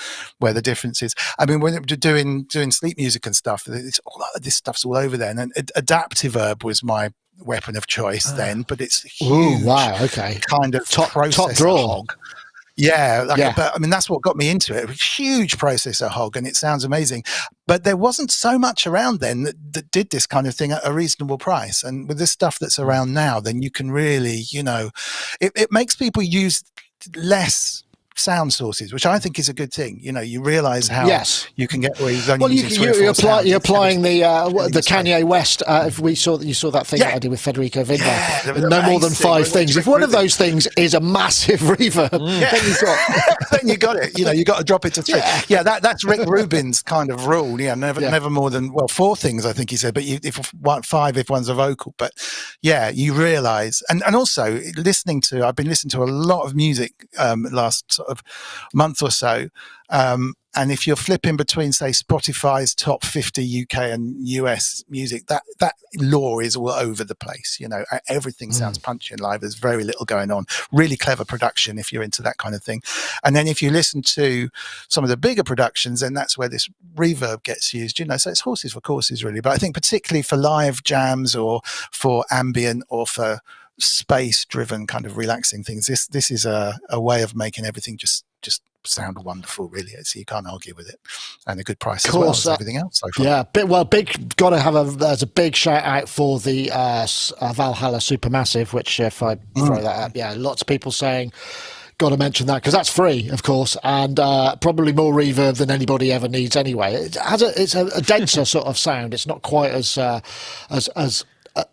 difference is. I mean, when you're doing sleep music and stuff, this stuff's all over there. And adaptive herb was my weapon of choice then, but it's huge. Ooh, wow, okay. Kind of top processor draw. hog. Yeah, but I mean, that's what got me into it. A huge processor hog, and it sounds amazing. But there wasn't so much around then that did this kind of thing at a reasonable price. And with this stuff that's around now, then you can really, it makes people use less sound sources, which I think is a good thing. You realize how you can get where you've only you're applying the Kanye West. If you saw that thing that I did with Federico Vinda, no more than 5 things. If one of those things is a massive reverb, then you got it. You got to drop it to 3. Yeah, that's Rick Rubin's kind of rule. Yeah, never more than 4 things, I think he said. But if 5 if one's a vocal. But yeah, you realize, and also I've been listening to a lot of music last sort of month or so, and if you're flipping between, say, Spotify's top 50 UK and US music, that lore is all over the place. Everything sounds punchy and live. There's very little going on. Really clever production if you're into that kind of thing. And then if you listen to some of the bigger productions, then that's where this reverb gets used. So it's horses for courses, really. But I think particularly for live jams or for ambient or for space-driven kind of relaxing things, this is a way of making everything just sound wonderful, really. So you can't argue with it, and a good price as well as everything else so far. Yeah, big. Got to have there's a big shout out for the Valhalla Supermassive, which if I throw that up, lots of people saying, got to mention that because that's free, of course, and probably more reverb than anybody ever needs anyway. It's a denser sort of sound. It's not quite as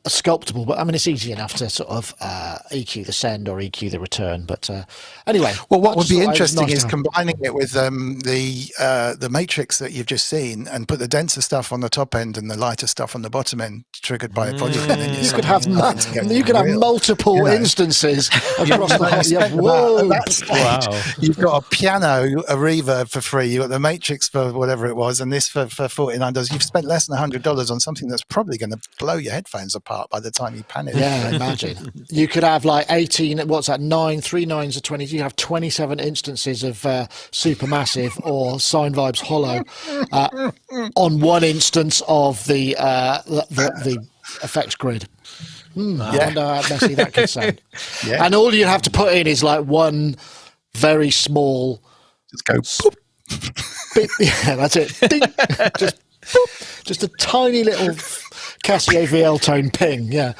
sculptable, but I mean, it's easy enough to sort of EQ the send or EQ the return. But anyway, well, what would be interesting is combining it with the matrix that you've just seen, and put the denser stuff on the top end and the lighter stuff on the bottom end, triggered by a volume. And then you could have multiple instances across the whoa! Wow! You've got a piano, a reverb for free. You've got the matrix for whatever it was, and this for $49. You've spent less than $100 on something that's probably going to blow your headphones apart by the time you pan it. Yeah, imagine. You could have like 18, what's that, 3 9s are 20. You have 27 instances of Supermassive or Sine Vibes Hollow on one instance of the effects grid. I wonder how messy that could sound. And all you have to put in is like one very small... Just go... Yeah, that's it. Ding. Just a tiny little Casio VL tone ping. Yeah,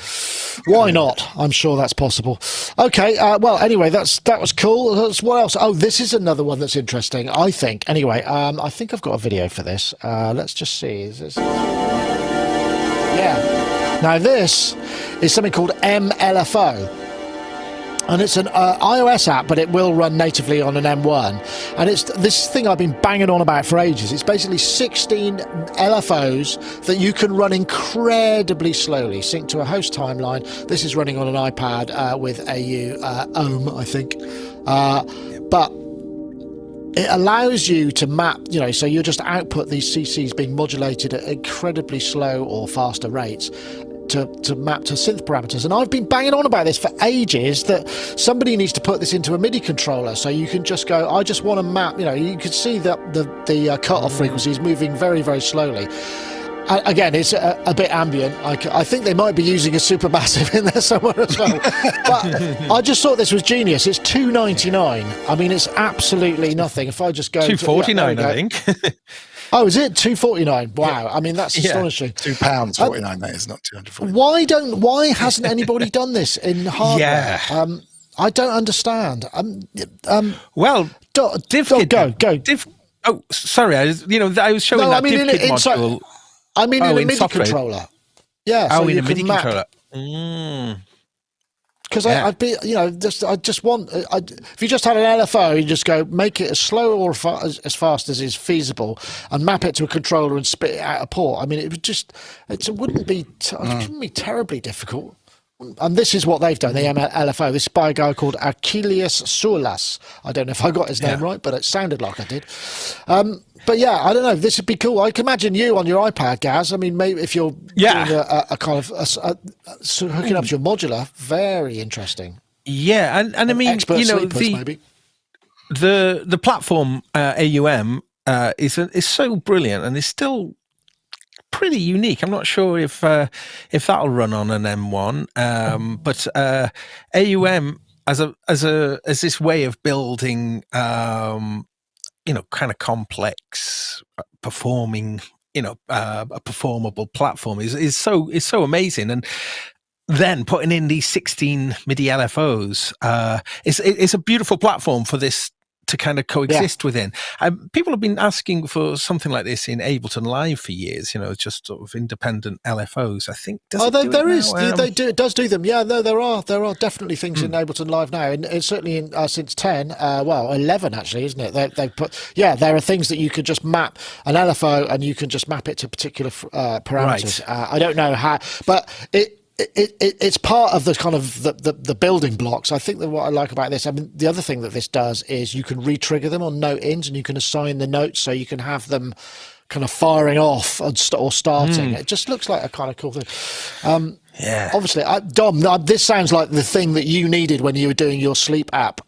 why not? I'm sure that's possible. Okay, well, anyway, that was cool. What else? Oh, this is another one that's interesting, I think. Anyway, I think I've got a video for this. Let's just see. Is this... Yeah. Now this is something called mLFO. And it's an iOS app, but it will run natively on an M1. And it's this thing I've been banging on about for ages. It's basically 16 LFOs that you can run incredibly slowly, sync to a host timeline. This is running on an iPad with AU Ohm, I think. But it allows you to map, so you just output these CCs being modulated at incredibly slow or faster rates to map to synth parameters. And I've been banging on about this for ages, that somebody needs to put this into a MIDI controller, so you can just go, I just want to map, you can see that the cutoff frequency is moving very, very slowly. Again, it's a bit ambient. I think they might be using a supermassive in there somewhere as well. But I just thought this was genius. It's $2.99. I mean, it's absolutely nothing. If I just go $2.49, I think. Oh, is it $2.49? Wow. Yeah. I mean, that's astonishing. £2.49. That is not $249. Why hasn't anybody done this in hardware? Yeah. I don't understand. Well, go. Oh, sorry. I was showing that DivKit module. I mean, in a MIDI software controller. Yeah. So in a MIDI map. controller. Because I just want. If you just had an LFO, you just go make it as slow or as fast as is feasible, and map it to a controller and spit it out a port. I mean, it wouldn't be terribly difficult. And this is what they've done. The LFO. This is by a guy called Achilles Soulas. I don't know if I got his name right, but it sounded like I did. But yeah, I don't know. This would be cool. I can imagine you on your iPad, Gaz. I mean, maybe if you're doing a kind of hooking up to your modular, very interesting. Yeah, and I mean, maybe. the platform AUM is so brilliant, and it's still pretty unique. I'm not sure if that'll run on an M1, but AUM as this way of building. Kind of complex performing, a performable platform is so amazing. And then putting in these 16 MIDI LFOs, it's a beautiful platform for this to kind of coexist within. People have been asking for something like this in Ableton Live for years, just sort of independent LFOs. I think it does do them. Yeah, no, there are definitely things in Ableton Live now, and it's certainly in since 10, 11 actually, isn't it? They put there are things that you could just map an LFO and you can just map it to particular parameters. Right. I don't know how, but it's part of the kind of the building blocks. I think that what I like about this, I mean, the other thing that this does is you can re-trigger them on note ins, and you can assign the notes so you can have them kind of firing off or starting. It just looks like a kind of cool thing. Obviously, Dom, this sounds like the thing that you needed when you were doing your sleep app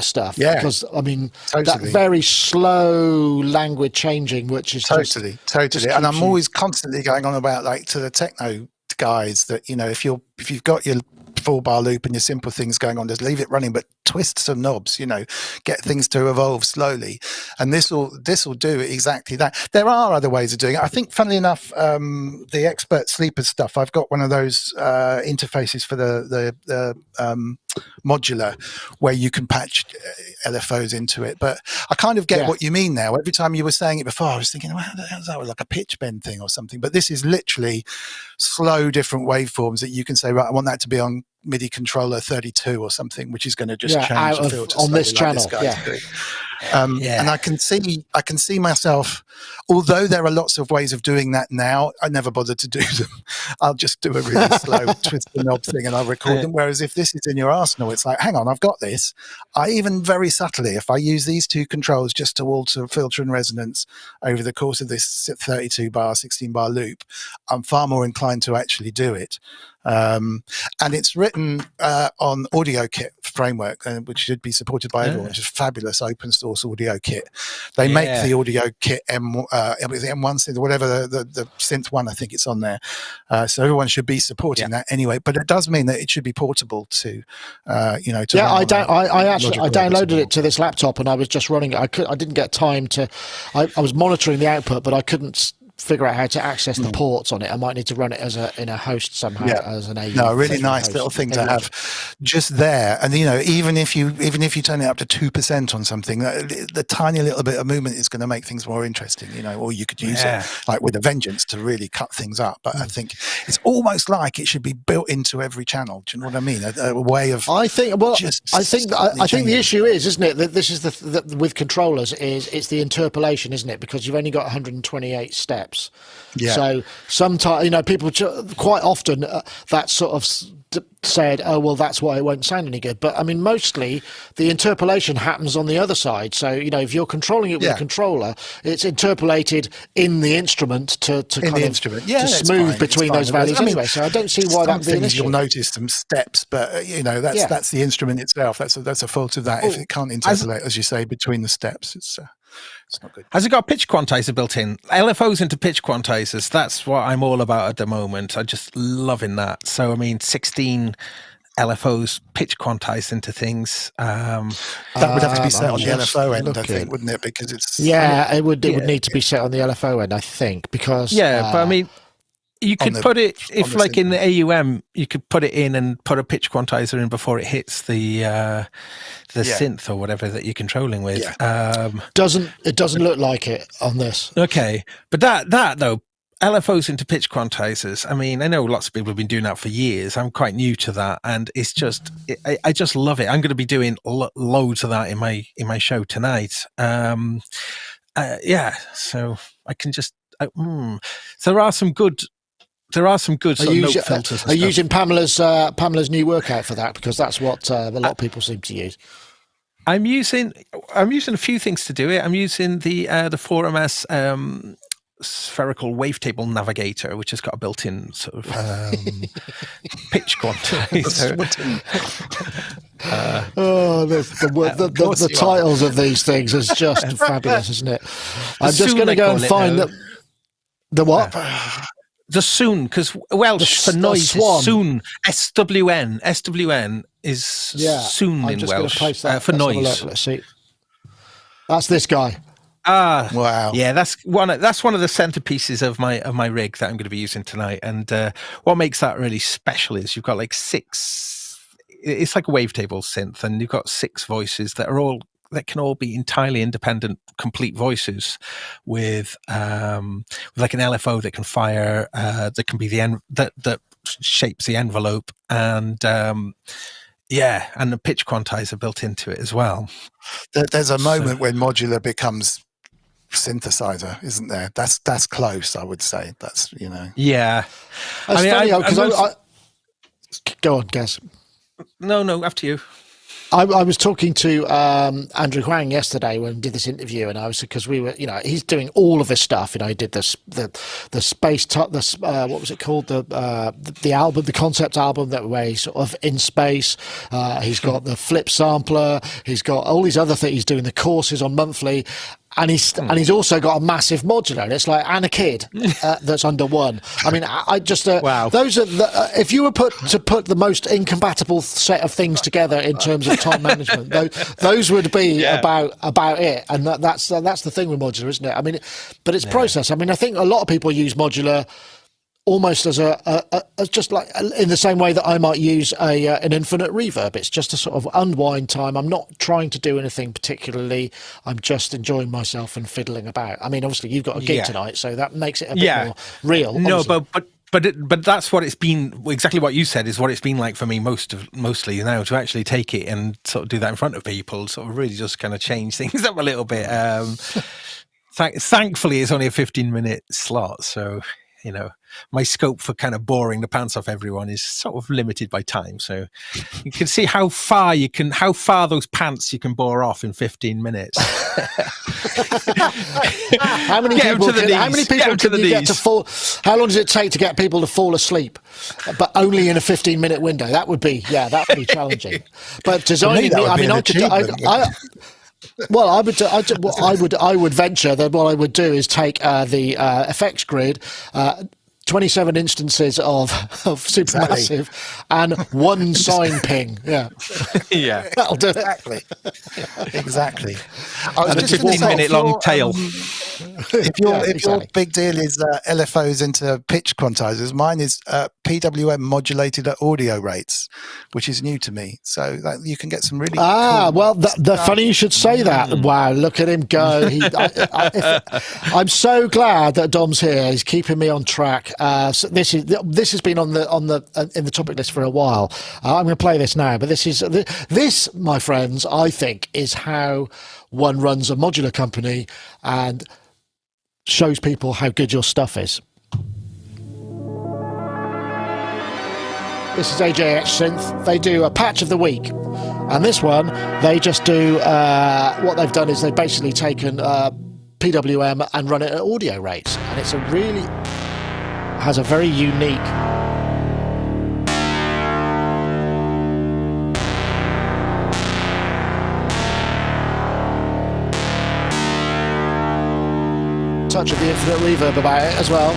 stuff. Yeah, because I mean, that very slow language changing, which is totally. And I'm always constantly going on about to the techno guys that if you've got your 4-bar loop and your simple things going on, just leave it running, but twist some knobs, get things to evolve slowly, and this will do exactly that. There are other ways of doing it. I think, funnily enough, the expert sleepers stuff, I've got one of those interfaces for the modular where you can patch LFOs into it, but I kind of get what you mean now. Every time you were saying it before, I was thinking, well, how the hell is that, like a pitch bend thing or something? But this is literally slow different waveforms that you can say, right, I want that to be on MIDI controller 32 or something, which is going to just change the filter on this channel. And I can see myself, although there are lots of ways of doing that now, I never bother to do them. I'll just do a really slow twist the knob thing and I'll record them. Whereas if this is in your arsenal, it's like, hang on, I've got this. I even very subtly, if I use these two controls just to alter filter and resonance over the course of this 32 bar, 16 bar loop, I'm far more inclined to actually do it. And it's written on AudioKit framework, which should be supported by everyone, which is fabulous open source audio kit. They make the AudioKit M1 whatever the synth one, I think it's on there. So everyone should be supporting that anyway. But it does mean that it should be portable to I downloaded it to this laptop and I was just running it. I didn't get time to. I was monitoring the output, but I couldn't figure out how to access the ports on it. I might need to run it in a host somehow as an AU. No, a really nice little thing to have just there. And even if you turn it up to 2% on something, the tiny little bit of movement is going to make things more interesting. Or you could use it like with a vengeance to really cut things up. But I think it's almost like it should be built into every channel. Do you know what I mean? A way of. I think the issue is, isn't it, that this is with controllers is it's the interpolation, isn't it? Because you've only got 128 steps. Yeah. So sometimes, people quite often that sort of said, oh, well, that's why it won't sound any good. But I mean, mostly the interpolation happens on the other side. So, if you're controlling it with a controller, it's interpolated in the instrument to smooth between those values anyway. So I don't see why that would be an issue. You'll notice some steps, but that's the instrument itself. That's a fault of that. If it can't interpolate, as you say, between the steps, it's not good. Has it got pitch quantizer built in? LFOs into pitch quantizers. That's what I'm all about at the moment. I'm just loving that. So, 16 LFOs pitch quantized into things. That would have to be set on the LFO end, I think, wouldn't it? Because it's... it would need to be set on the LFO end, I think, because... Yeah, but you could put it, if like in the AUM, you could put it in and put a pitch quantizer in before it hits the synth or whatever that you're controlling with. Yeah. It doesn't look like it on this. Okay. But that though, LFOs into pitch quantizers, I know lots of people have been doing that for years. I'm quite new to that, and it's just, I just love it. I'm going to be doing loads of that in my show tonight. So I can just, so there are some good sort of note filters. Are you using Pamela's new workout for that? Because that's what a lot of people seem to use. I'm using a few things to do it. I'm using the 4MS spherical wavetable navigator, which has got a built-in sort of pitch quantizer. The titles of these things is just fabulous, isn't it? I'm just going to go and find the what? The Soon, because Welsh for noise is Soon. SWN. SWN is Soon in Welsh for noise. Let's see. That's this guy. Wow. Yeah, that's one of the centerpieces of my rig that I'm going to be using tonight. And what makes that really special is you've got like 6. It's like a wavetable synth, and you've got 6 voices that can all be entirely independent, complete voices with like an LFO that can fire, that can be that shapes the envelope, and and the pitch quantizer built into it as well. There's a moment when modular becomes synthesizer, isn't there? That's close, I would say. That's Yeah. Go on, Gaz. No, after you. I was talking to Andrew Huang yesterday when we did this interview, and I was, because we were, he's doing all of his stuff. He did the space, what was it called, the album, the concept album where he's sort of in space. He's got the flip sampler. He's got all these other things. He's doing the courses on monthly. And he's also got a massive modular, and it's like, and a kid that's under 1. I just wow. Those are if you were to put the most incompatible set of things together in terms of time management, those would be about it. And that's the thing with modular, isn't it? But it's process. I think a lot of people use modular almost as as just like in the same way that I might use an infinite reverb. It's just a sort of unwind time. I'm not trying to do anything particularly. I'm just enjoying myself and fiddling about. Obviously you've got a gig tonight, so that makes it a bit more real. No, but that's what it's been. Exactly what you said is what it's been like for me mostly now, to actually take it and sort of do that in front of people. Sort of really just kind of change things up a little bit. Thankfully, it's only a 15-minute slot, so my scope for kind of boring the pants off everyone is sort of limited by time. So you can see how far those pants you can bore off in 15 minutes. How many people can you get to fall? How long does it take to get people to fall asleep? But only in a 15-minute window. That would be challenging. But designing, I would venture that what I would do is take the effects grid, 27 instances of Supermassive, and 1 sine ping. Yeah. That'll do it. Exactly. I was just a 15-minute long tail. if your big deal is LFOs into pitch quantizers, mine is PWM modulated at audio rates, which is new to me. So you can get some really cool the funny you should say that. Wow, look at him go. I'm so glad that Dom's here. He's keeping me on track. So this has been in the topic list for a while. I'm going to play this now, but this, my friends, I think is how one runs a modular company and shows people how good your stuff is. This is AJH Synth. They do a patch of the week, and this one they just do what they've done is they've basically taken PWM and run it at audio rates, and it's has a very unique touch of the infinite reverb about it as well.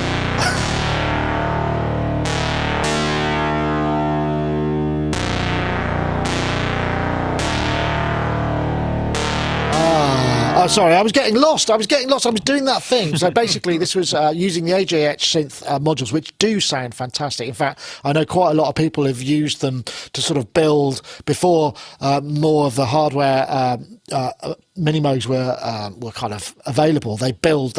Sorry, I was getting lost. I was doing that thing. So basically, this was using the AJH synth modules, which do sound fantastic. In fact, I know quite a lot of people have used them to sort of build before more of the hardware Minimogs were kind of available. They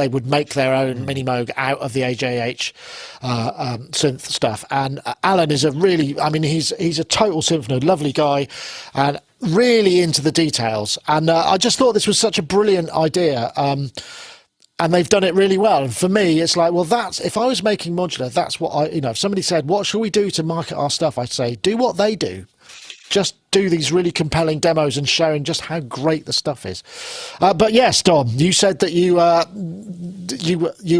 would make their own Minimoog out of the AJH synth stuff. And Alan is he's a total synth nerd, lovely guy, and really into the details. And I just thought this was such a brilliant idea. And they've done it really well. And for me, it's like, well, if I was making modular, that's what if somebody said, what shall we do to market our stuff? I'd say, do what they do. Just do these really compelling demos and showing just how great the stuff is. But yes, Dom, you said that you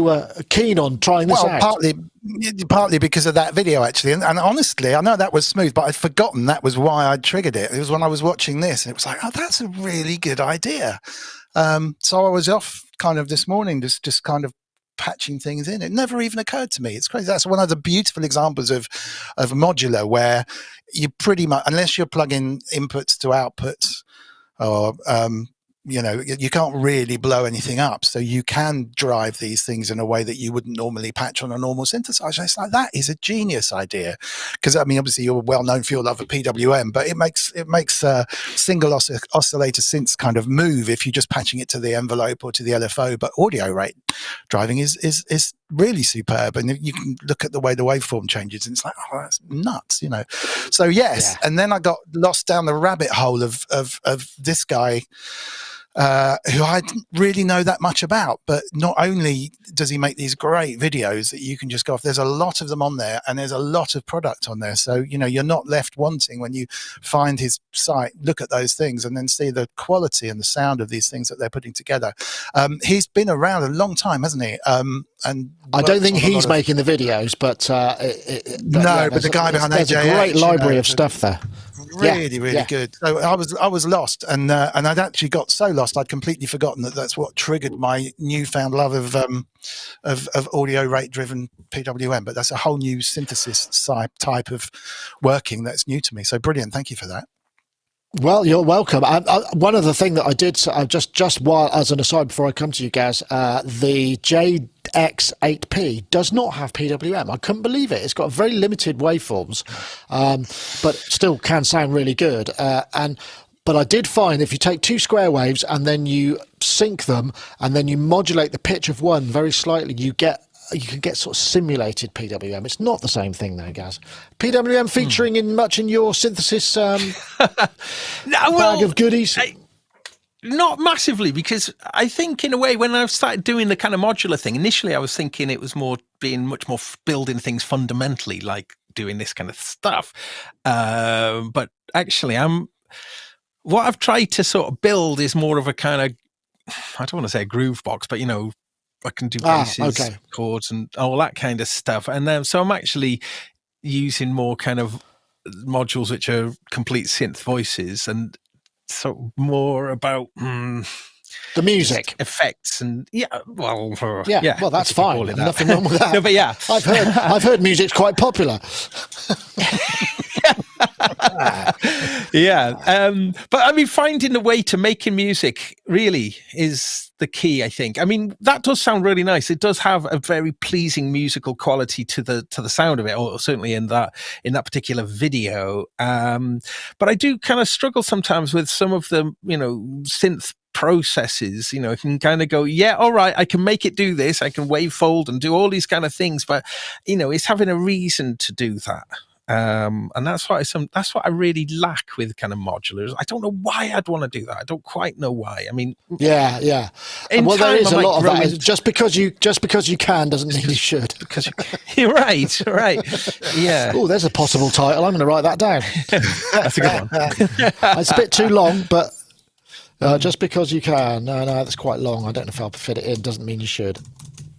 were keen on trying this out. Partly because of that video, actually. And honestly, I know that was smooth, but I'd forgotten that was why I triggered it. It was when I was watching this, and it was like, oh, that's a really good idea. So I was off kind of this morning, just kind of patching things in. It never even occurred to me. It's crazy. That's one of the beautiful examples of modular, where you pretty much, unless you're plugging inputs to outputs, or you can't really blow anything up, so you can drive these things in a way that you wouldn't normally patch on a normal synthesizer. It's like, that is a genius idea, because obviously you're well known for your love of PWM, but it makes single oscillator synths kind of move if you're just patching it to the envelope or to the LFO. But audio rate driving is really superb, and you can look at the way the waveform changes, and it's like, oh, that's nuts, So yes, yeah. And then I got lost down the rabbit hole of this guy, who I didn't really know that much about. But not only does he make these great videos that you can just go off, there's a lot of them on there, and there's a lot of product on there. So, you're not left wanting when you find his site, look at those things and then see the quality and the sound of these things that they're putting together. He's been around a long time, hasn't he? And I don't think he's making the videos, but but the guy behind there's AJH, a great library of stuff there. Really good. So I was lost, and I'd actually got so lost I'd completely forgotten that's what triggered my newfound love of audio rate driven PWM. But that's a whole new synthesis type of working that's new to me. So brilliant, thank you for that. Well, you're welcome. One other thing that I did, just while, as an aside, before I come to you guys, the JX8P does not have PWM. I couldn't believe it. It's got very limited waveforms, but still can sound really good. But I did find if you take two square waves and then you sync them and then you modulate the pitch of one very slightly, you can get sort of simulated PWM. It's not the same thing though, Gaz. PWM featuring in your synthesis bag of goodies? Not massively, because I think in a way when I started doing the kind of modular thing, initially I was thinking it was being much more building things fundamentally, like doing this kind of stuff. But actually what I've tried to sort of build is more of a kind of, I don't want to say a groove box, but I can do basses, chords, and all that kind of stuff. And so I'm actually using more kind of modules which are complete synth voices, and so more about the music effects and well, that's fine. Nothing wrong with that. No, but yeah, I've heard music's quite popular. But I mean, finding a way to making music really is the key, I think. I mean, that does sound really nice. It does have a very pleasing musical quality to the sound of it, or certainly in that particular video. But I do kind of struggle sometimes with some of the, synth processes. I can kind of go, yeah, all right, I can make it do this. I can wavefold and do all these kind of things, but it's having a reason to do that. And that's what I really lack with kind of modulars. I don't know why I'd want to do that. I don't quite know why. I mean, yeah. Well, there is a lot of that. Just because you can doesn't mean you should. Because you're right. Yeah. Oh, there's a possible title. I'm going to write that down. That's a good one. It's a bit too long, but just because you can. No, that's quite long. I don't know if I'll fit it in. Doesn't mean you should.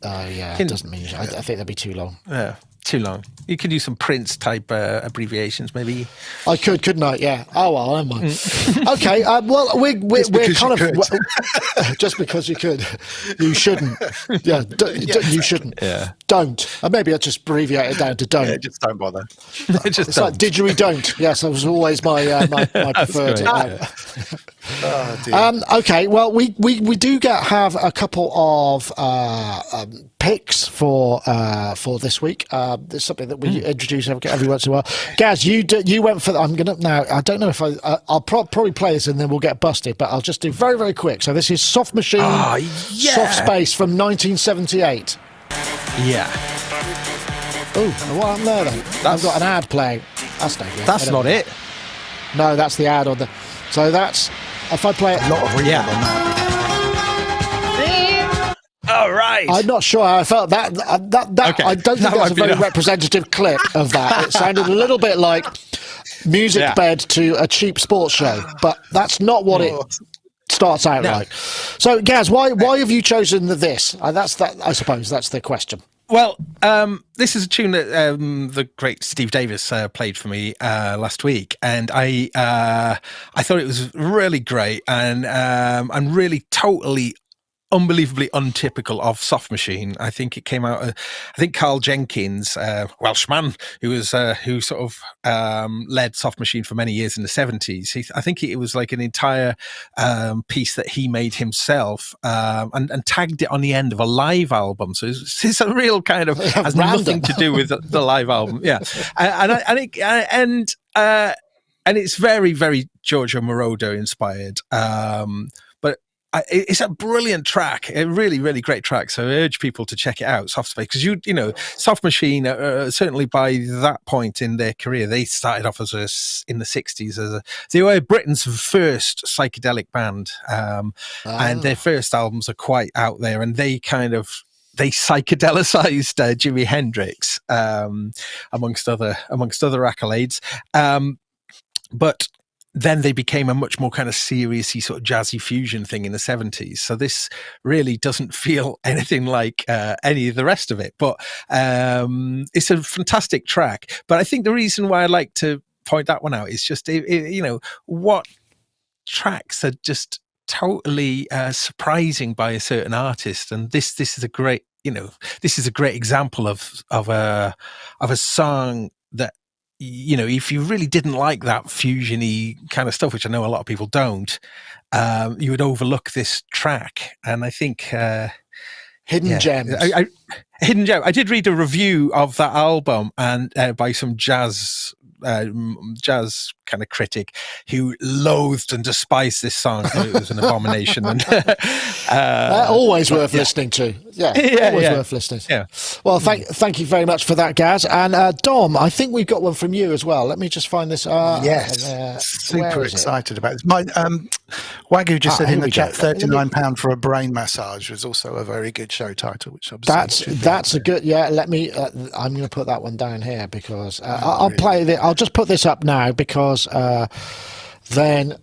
It doesn't mean you should. I think that'd be too long. Yeah. Too long. You could do some Prince type abbreviations, maybe. I could, couldn't I? Yeah. Oh well, I might. Okay. Well, we're kind of just because you could, you shouldn't. Yeah, you shouldn't. Yeah. Don't. Maybe I'll just abbreviate it down to don't. Yeah, just don't bother. It's like didgeridoo. Yes, that was always my preferred. Okay. Well, we do have a couple of picks for this week. There's something that we introduce every once in a while. Gaz, you went for. I'm gonna now. I don't know if I'll probably play this and then we'll get busted, but I'll just do very, very quick. So this is Soft Machine, Soft Space from 1978. Yeah. Oh, what happened there then? I've got an ad playing. That's no good. That's not it. No, that's the ad on the. So that's if I play it. A lot of reverb on that. All right. I'm not sure how I felt that. Okay. I don't think that's a very representative clip of that. It sounded a little bit like music bed to a cheap sports show, but that's not what it starts out like. So, Gaz, why have you chosen this? I suppose that's the question. Well, this is a tune that the great Steve Davis played for me last week, and I thought it was really great and really totally unbelievably untypical of Soft Machine. I think it came out. I think Carl Jenkins, Welshman, who sort of led Soft Machine for many years in the 70s. I think it was like an entire piece that he made himself and tagged it on the end of a live album. So it's a real kind of has nothing to do with the live album. Yeah, and it's very, very Giorgio Moroder inspired. It's a brilliant track, a really, really great track. So I urge people to check it out, Soft Space, because Soft Machine, certainly by that point in their career, they started off in the 60s they were Britain's first psychedelic band, and their first albums are quite out there, and they psychedelicized Jimi Hendrix, amongst other accolades, but then they became a much more kind of seriously sort of jazzy fusion thing in the 70s. So this really doesn't feel anything like any of the rest of it, but it's a fantastic track. But I think the reason why I like to point that one out is just, what tracks are just totally surprising by a certain artist. And this is a great, this is a great example of a song that, if you really didn't like that fusion-y kind of stuff, which I know a lot of people don't, you would overlook this track. And I think Hidden Gems. Hidden Gem. I did read a review of that album and by some jazz kind of critic who loathed and despised this song. It was an abomination. And always worth listening to. Always worth listening to. Yeah. Well, thank you very much for that, Gaz. And Dom, I think we've got one from you as well. Let me just find this. Yes, super excited about this. My Wagyu just said in the chat, £39 for a brain massage was also a very good show title, which that's a good. Yeah, let me. I'm going to put that one down here because I'll play it. I'll just put this up now because then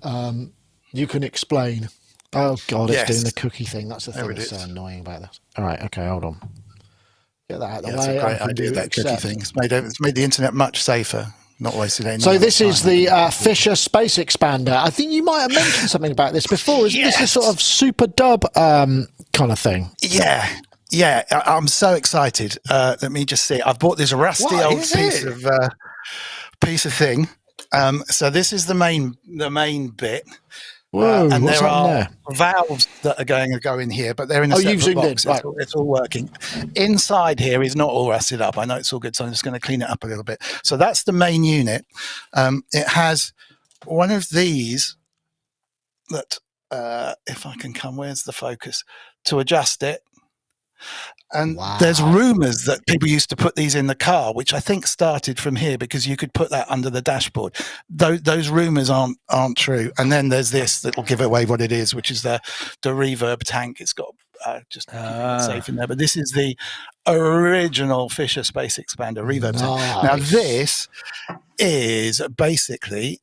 you can explain. Oh God, it's doing the cookie thing. That's the thing that's so annoying about this. All right, okay, hold on. Get that out of the way. That's a great idea, that cookie thing. It's made the internet much safer. Not wasted any. So this is the Fischer Space expander. I think you might have mentioned something about this before. Isn't this a sort of super dub kind of thing? Yeah, I'm so excited. Let me just see. I've bought this rusty old piece of thing. So this is the main bit. Whoa, and what's there happened are there? valves that are going to go in here, but they're in a Oh, you've separate zoomed in, box. right. It's all working. Inside here is not all rusted up. I know it's all good, so I'm just going to clean it up a little bit. So that's the main unit. It has one of these that, if I can come, where's the focus? To adjust it. And there's rumors that people used to put these in the car, which I think started from here because you could put that under the dashboard. Those rumors aren't true. And then there's this that will give away what it is, which is the reverb tank. It's got just safe in there. But this is the original Fischer Space Expander reverb tank. Now this is basically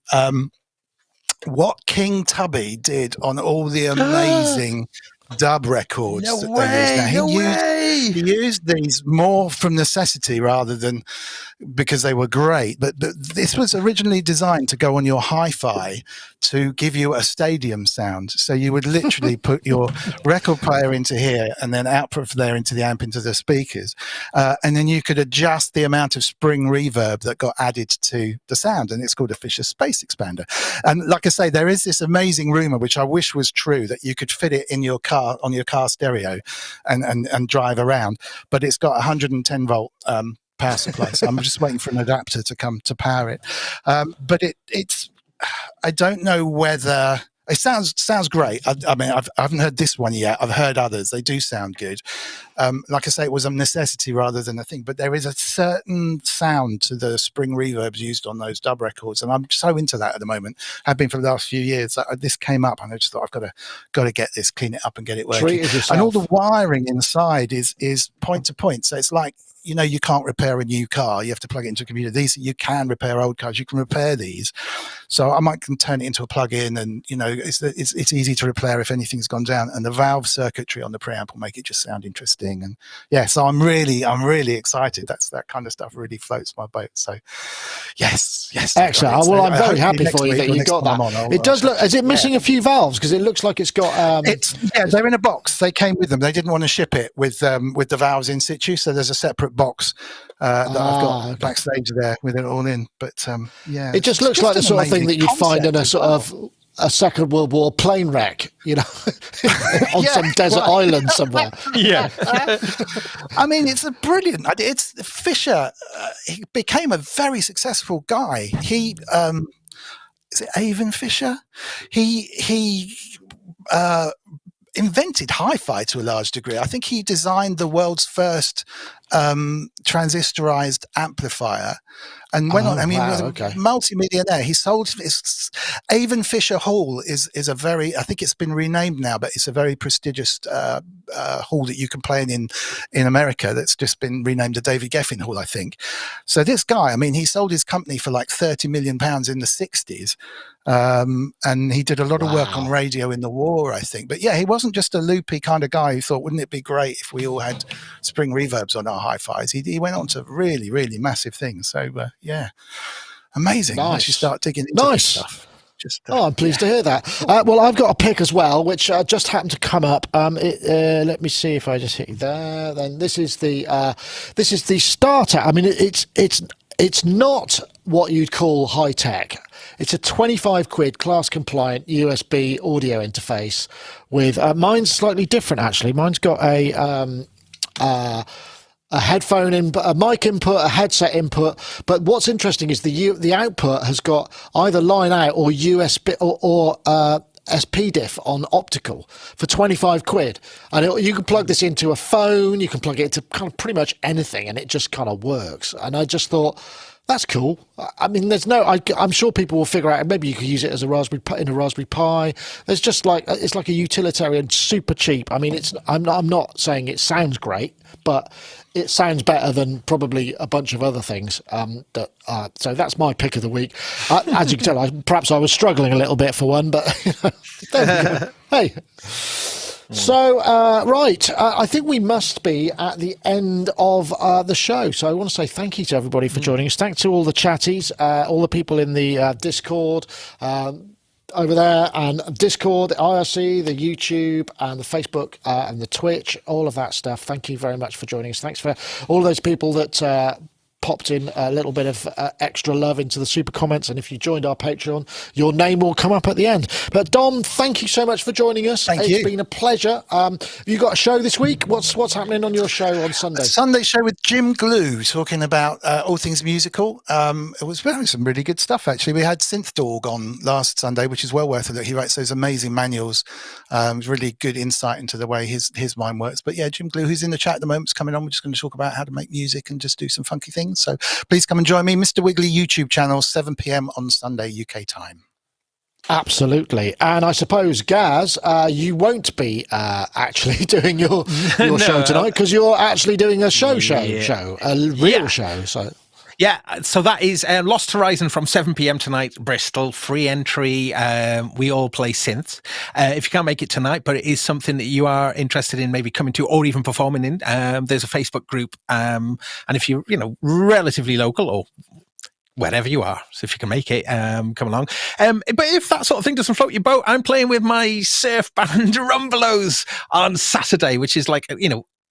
what King Tubby did on all the amazing dub records that they used. He used these more from necessity rather than because they were great. But this was originally designed to go on your hi-fi to give you a stadium sound. So you would literally put your record player into here and then output from there into the amp into the speakers. And then you could adjust the amount of spring reverb that got added to the sound. And it's called a Fischer Space Expander. And like I say, there is this amazing rumor, which I wish was true, that you could fit it in your car, on your car stereo and drive around. But it's got 110 volt power supply. So I'm just waiting for an adapter to come to power it. But it's, I don't know whether it sounds great. I mean, I haven't heard this one yet. I've heard others. They do sound good. Like I say, it was a necessity rather than a thing. But there is a certain sound to the spring reverbs used on those dub records, and I'm so into that at the moment. I've been for the last few years. This came up, and I just thought I've got to get this, clean it up, and get it working. And all the wiring inside is point to point. So it's like, you know, you can't repair a new car. You have to plug it into a computer. These, you can repair old cars. You can repair these. So I might turn it into a plug-in, and you know, it's easy to repair if anything's gone down. And the valve circuitry on the preamp will make it just sound interesting. And yeah, so I'm really excited. That kind of stuff really floats my boat. So yes. Excellent. Well, I'm very happy for you that you got that. It does look. Is it missing a few valves? Because it looks like it's got. They're in a box. They came with them. They didn't want to ship it with the valves in situ. So there's a separate box that I've got backstage there with it all in. But yeah, it just looks like the sort of thing that you'd find in a sort of a Second World War plane wreck, you know, on some desert island somewhere. Yeah. I mean, it's a brilliant. It's Fischer. He became a very successful guy. He is it Avon Fischer? He invented hi-fi to a large degree. I think he designed the world's first transistorized amplifier and went on. I mean, he was a multi-millionaire. He sold Avon Fischer Hall is a very, I think it's been renamed now, but it's a very prestigious hall that you can play in America that's just been renamed the David Geffen Hall, I think. So this guy, I mean, he sold his company for like £30 million in the 60s. And he did a lot of work on radio in the war, I think. But yeah, he wasn't just a loopy kind of guy who thought, wouldn't it be great if we all had spring reverbs on our hi-fis? He went on to really, really massive things. So yeah, amazing. Once you start digging into this stuff. I'm pleased to hear that. Well, I've got a pick as well, which just happened to come up. Let me see if I just hit there. Then this is the StarTech. I mean, it's not what you'd call high tech. It's a 25 quid class compliant USB audio interface with mine's slightly different actually. Mine's got a headphone input, a mic input, a headset input. But what's interesting is the output has got either line out or USB or SPDIF on optical for 25 quid. And you can plug this into a phone, you can plug it into kind of pretty much anything, and it just kind of works. And I just thought, that's cool. I mean, I'm sure people will figure out, maybe you could use it as a Raspberry Pi. There's just like, it's like a utilitarian, super cheap. I mean, I'm not saying it sounds great, but it sounds better than probably a bunch of other things. So that's my pick of the week. As you can tell, perhaps I was struggling a little bit for one, but there we go. Hey. So, I think we must be at the end of the show. So I want to say thank you to everybody for joining us. Thanks to all the chatties, all the people in the Discord over there, and Discord, the IRC, the YouTube, and the Facebook, and the Twitch, all of that stuff. Thank you very much for joining us. Thanks for all those people that popped in a little bit of extra love into the super comments, and if you joined our Patreon, your name will come up at the end. But Dom, thank you so much for joining us. It's been a pleasure. Have you got a show this week? What's happening on your show on Sunday? A Sunday show with Jim Glue, talking about all things musical. It was some really good stuff, actually. We had Synth on last Sunday, which is well worth a look. He writes those amazing manuals. Really good insight into the way his mind works. But yeah, Jim Glue, who's in the chat at the moment, is coming on. We're just going to talk about how to make music and just do some funky things. So please come and join me. Mr. Wiggly YouTube channel, 7 p.m. on Sunday UK time. Absolutely. And I suppose, Gaz, you won't be actually doing your show tonight, because you're actually doing a show, a real show. So that is Lost Horizon from 7 p.m. tonight, Bristol. Free entry. We all play synth. If you can't make it tonight, but it is something that you are interested in maybe coming to or even performing in, there's a Facebook group. And if you're, relatively local or wherever you are, so if you can make it, come along. But if that sort of thing doesn't float your boat, I'm playing with my surf band Rumbelows on Saturday, which is like,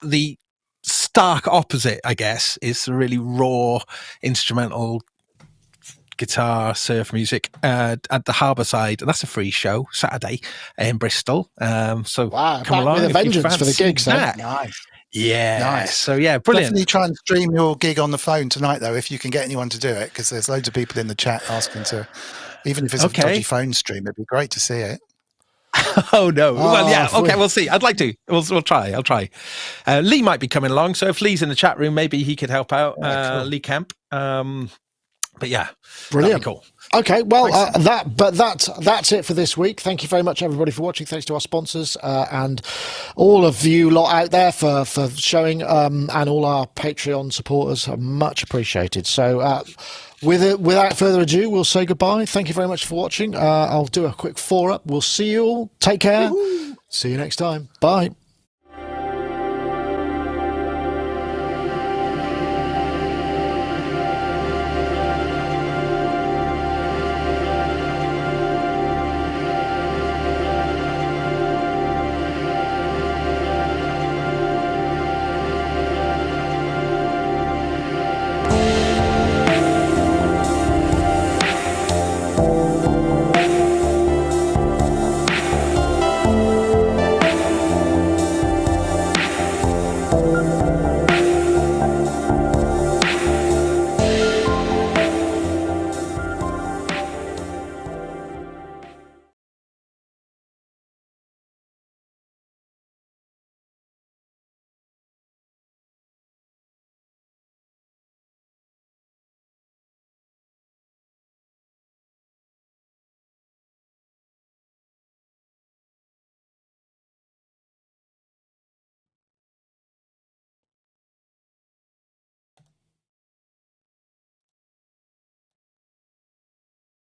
the stark opposite, I guess, is the really raw instrumental guitar surf music at the Harbour Side, and that's a free show Saturday in Bristol. So come along with a vengeance for the gigs. Nice. Yeah. Nice. So yeah, brilliant. Definitely try and stream your gig on the phone tonight, though, if you can get anyone to do it, because there's loads of people in the chat asking to, even if it's a dodgy phone stream, it'd be great to see it. Oh no! Well, yeah. Okay, we'll see. I'd like to. We'll try. I'll try. Lee might be coming along, so if Lee's in the chat room, maybe he could help out. Cool. Lee Kemp. But yeah, brilliant. Cool. Okay, well, that's it for this week. Thank you very much, everybody, for watching. Thanks to our sponsors and all of you lot out there for showing, and all our Patreon supporters are much appreciated. So without further ado, we'll say goodbye. Thank you very much for watching. I'll do a quick 4-up. We'll see you all. Take care. Woo-hoo. See you next time. Bye.